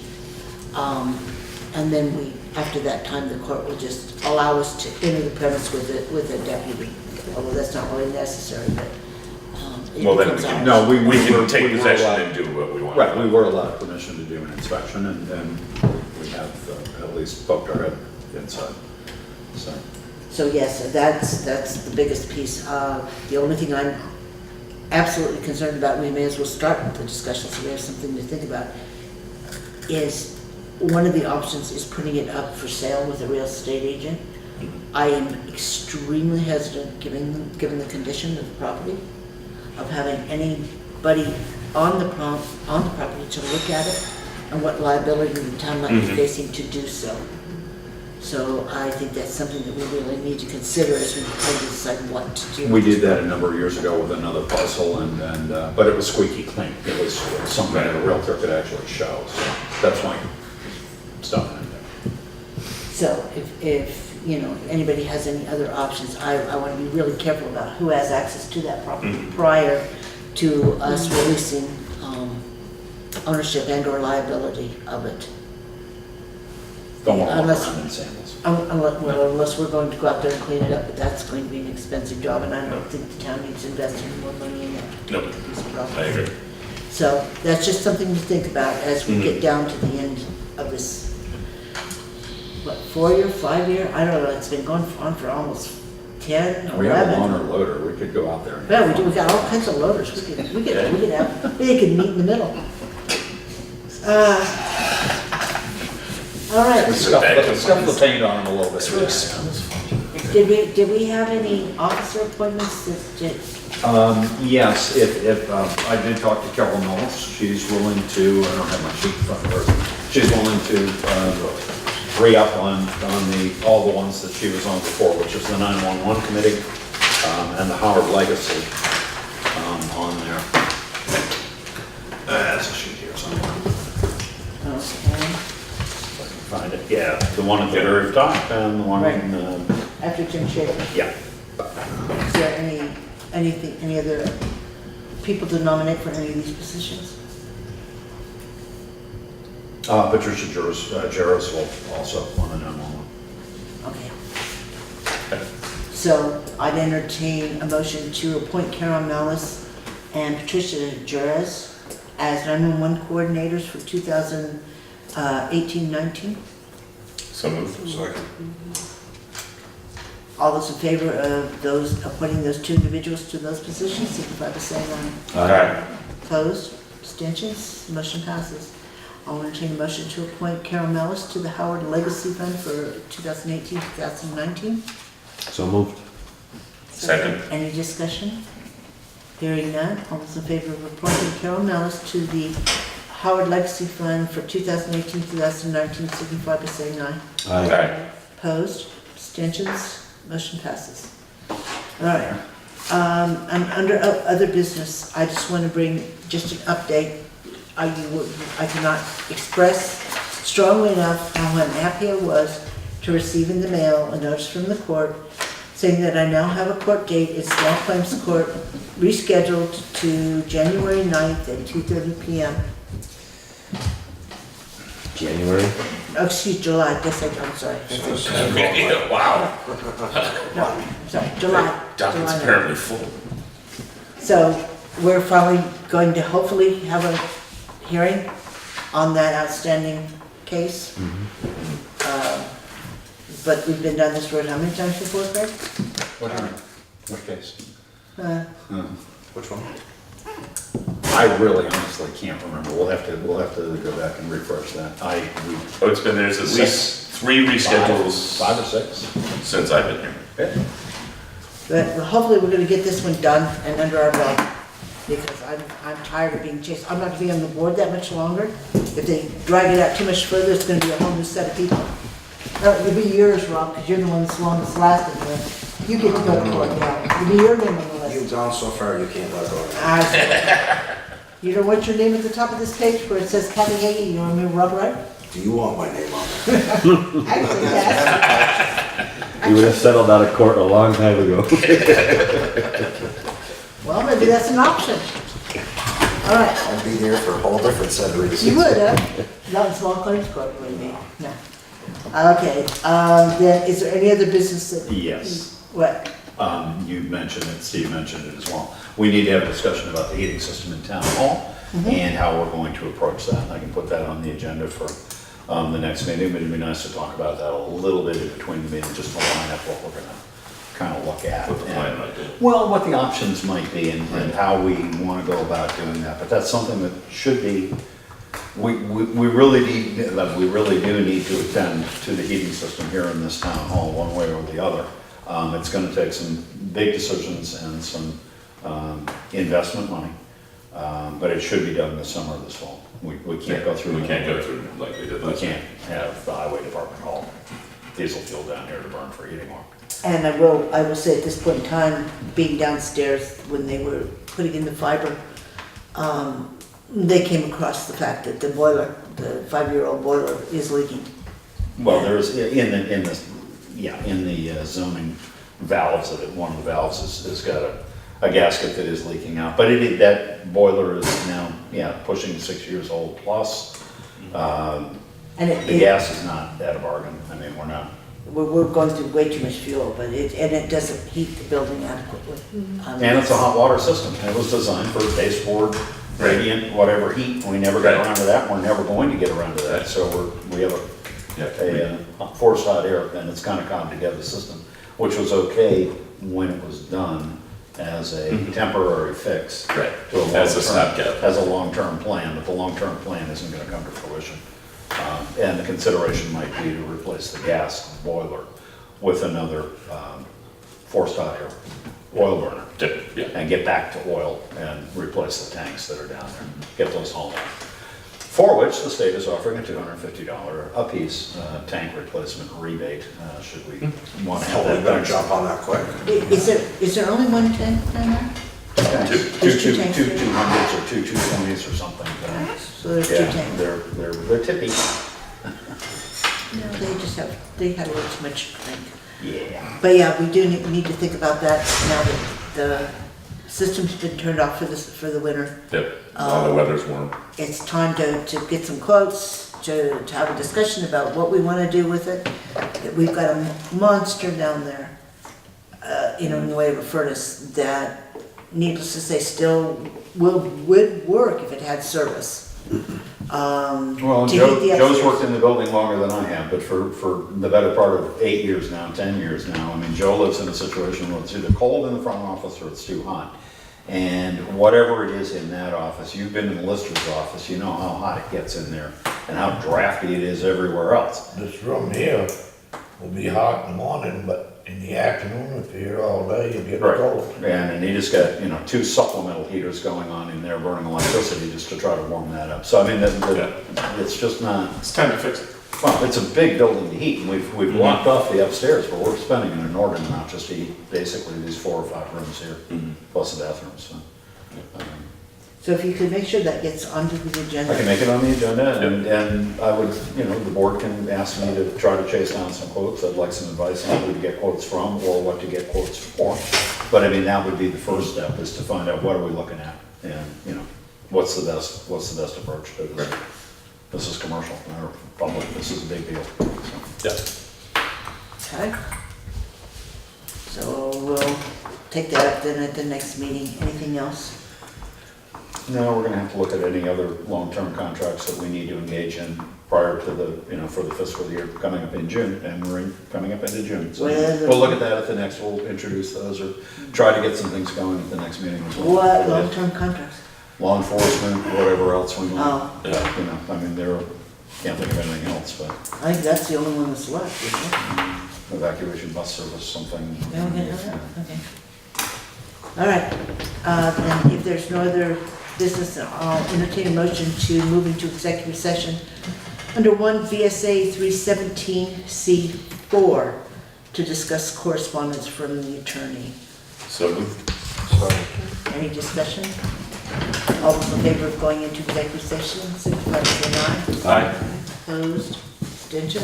And then after that time, the court will just allow us to enter the premise with a deputy, although that's not really necessary, but it Well, then becomes we can, ours. No, we can were- take we were possession allowed- and do what we want. Right, we were allowed permission to do an inspection, and we have at least poked our head inside, so. So yes, that's the biggest piece. The only thing I'm absolutely concerned about, we may as well start the discussion so we have something to think about, is one of the options is putting it up for sale with a real estate agent. I am extremely hesitant, given the condition of the property, of having anybody on the property to look at it and what liability the town might be facing to do so. So I think that's something that we really need to consider as we try to decide what to do. We did that a number of years ago with another parcel, but it was squeaky clean. It was something that a realtor could actually show, so that's why stuff in there. So if anybody has any other options, I want to be really careful about who has access to that property prior to us releasing ownership and or liability of it. Don't want to walk Unless- around in sandals. Unless we're going to go out there and clean it up, but that's going to be an expensive job, and I don't think the town needs to invest any more money in that Nope. piece of property. I agree. So that's just something to think about as we get down to the end of this, 4-year, 5-year? I don't know, it's been going on for almost 10, 11. We have a loaner loader, we could go out there. and- Yeah, we do, we got all kinds of loaders, we could meet in the middle. All right, Let's scuff the paint on them a little bit. did we have any officer appointments that, Yes, if, I did talk to Carol Knowles, she's willing to, I don't have my sheet in front of her, she's willing to re-up on all the ones that she was on before, which is the 911 committee, and the Howard Legacy, on there. That's a sheet here somewhere, okay, if I can find it, yeah, the one at the very top, and the one in, after Jim Schaefer? yeah. Is there any other people to nominate for any of these positions? Patricia Jarros will also on the 911. Okay. So I'd entertain a motion to appoint Carol Mellis and Patricia Jerez as 911 coordinators for 2018-19. So moved. Second. All those in favor of appointing those 2 individuals to those positions, signify by saying aye. Aye. Opposed? Abstentions? Motion passes. I'll entertain a motion to appoint Carol Mellis to the Howard Legacy Fund for 2018-2019. So moved. Second. Any discussion? Hearing none, all those in favor of appointing Carol Mellis to the Howard Legacy Fund for 2018-2019, signify by saying aye. Aye. Opposed? Abstentions? Motion passes. All right. And under other business, I just want to bring just an update. I cannot express strongly enough how unhappy I was to receive in the mail a notice from the court saying that I now have a court date at Small Claims Court rescheduled to January 9th at 2:30 p.m. January? Oh, excuse, July, I'm sorry. Wow. No, sorry, July. Docket's July 9th. apparently full. So we're probably going to hopefully have a hearing on that outstanding case. But we've been down this road how many times before, Craig? What case? Uh, Which one? I really honestly can't remember. We'll have to go back and refresh that. Oh, it's been, there's at least 3 reschedules. 5 or 6. Since I've been here. Yeah. But hopefully we're gonna get this one done and under our belt, because I'm tired of being chased. I'm not gonna be on the board that much longer. If they drag it out too much further, it's gonna be a whole new set of people. It'll be yours, Rob, because you're the one that's longest lasting here. You get to go to court now. It'll be your name on the list. You've gone so far, you can't let go. You know what's your name at the top of this page where it says Kathy Hagee? You want me to rub right? Do you want my name on there? Actually, yes. You would have settled out of court a long time ago. Well, maybe that's an option. All right. I'd be there for a whole different set of reasons. You would have. Not in small claims court, would be. No. Okay, then is there any other business that? Yes. What? You mentioned it, Steve mentioned it as well. We need to have a discussion about the heating system in town hall and how we're going to approach that. And I can put that on the agenda for the next meeting, but it'd be nice to talk about that a little bit in between the meetings, just to line up what we're gonna kind of look at. What the plan might be. Well, what the options might be and how we want to go about doing that. But that's something that should be, we really do need to attend to the heating system here in this town hall, one way or the other. It's gonna take some big decisions and some investment money, but it should be done this summer or this fall. We can't go through. We can't go through like we did We last can't have the highway department haul diesel fuel down here to burn for heating oil. And I will say at this point in time, being downstairs when they were putting in the fiber, they came across the fact that the boiler, the 5-year-old boiler is leaking. Well, there's, in the zoning valves, one of the valves has got a gasket that is leaking out. But that boiler is now, pushing 6 years old plus. And The gas is not at a bargain. I mean, we're going through way too much fuel, but it doesn't heat the building adequately. and it's a hot water system. It was designed for baseboard, radiant, whatever heat. We never got around to that. We're never going to get around to that. So we have a forced hot air, and it's kind of come together system, which was okay when it was done as a temporary fix. Right. To a As a stopgap. As a long-term plan, but the long-term plan isn't gonna come to fruition. And the consideration might be to replace the gas boiler with another forced hot air oil burner. Yeah. And get back to oil and replace the tanks that are down there, get those hauled out. For which the state is offering a $250 apiece tank replacement rebate, should we want to have We that better done. jump on that quick. Is there only one tank down there? There's two tanks Two there? 200s or two 220s or something. So there's two Yeah, tanks. they're tippy. No, they had a little too much drink. Yeah. But yeah, we do need to think about that now that the system's been turned off for the winter. Yep, while the weather's warm. It's time to get some quotes, to have a discussion about what we want to do with it. We've got a monster down there, in the way of a furnace that, needless to say, still would work if it had service. Well, to heat the Joe's upstairs. worked in the building longer than I have, but for the better part of 8 years now, 10 years now, I mean, Joe lives in a situation where it's either cold in the front office or it's too hot. And whatever it is in that office, you've been in the Lister's office, you know how hot it gets in there and how drafty it is everywhere else. This room here will be hot in the morning, but in the afternoon, if you're here all day, you get cold. And he just got, 2 supplemental heaters going on in there burning electricity just to try to warm that up. So I mean, it's just not. It's time to fix it. Well, it's a big building to heat, and we've blocked off the upstairs, but we're spending an inordinate amount just to heat basically these 4 or 5 rooms here, plus the bathrooms, so. So if you could make sure that gets onto the agenda. I can make it on the agenda, and I would, the board can ask me to try to chase down some quotes. I'd like some advice on who to get quotes from, or what to get quotes for. But I mean, that would be the first step, is to find out what are we looking at, and, what's the best approach to this. This is commercial, or public, this is a big deal. So. Okay. So we'll take that up then at the next meeting. Anything else? No, we're gonna have to look at any other long-term contracts that we need to engage in prior to the, for the fiscal year coming up in June, and we're coming up into June. So we'll look at that at the next, we'll introduce those, or try to get some things going at the next meeting as well. What long-term contracts? law enforcement, whatever else we want. Oh, Yeah. You know, I mean, can't think of anything else, but I think that's the only one that's left, isn't it? evacuation bus service, something. Yeah, we get that? Okay. All right, and if there's no other business, I'll entertain a motion to move into executive session under 1 VSA 317C4 to discuss correspondence from the attorney. So moved. Any discussion? All those in favor of going into executive session, signify by saying aye. Aye. Opposed? Abstention?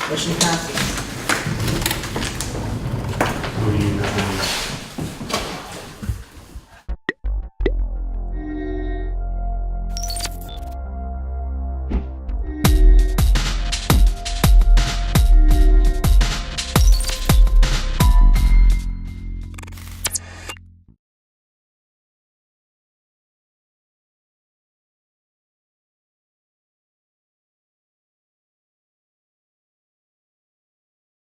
Motion passes.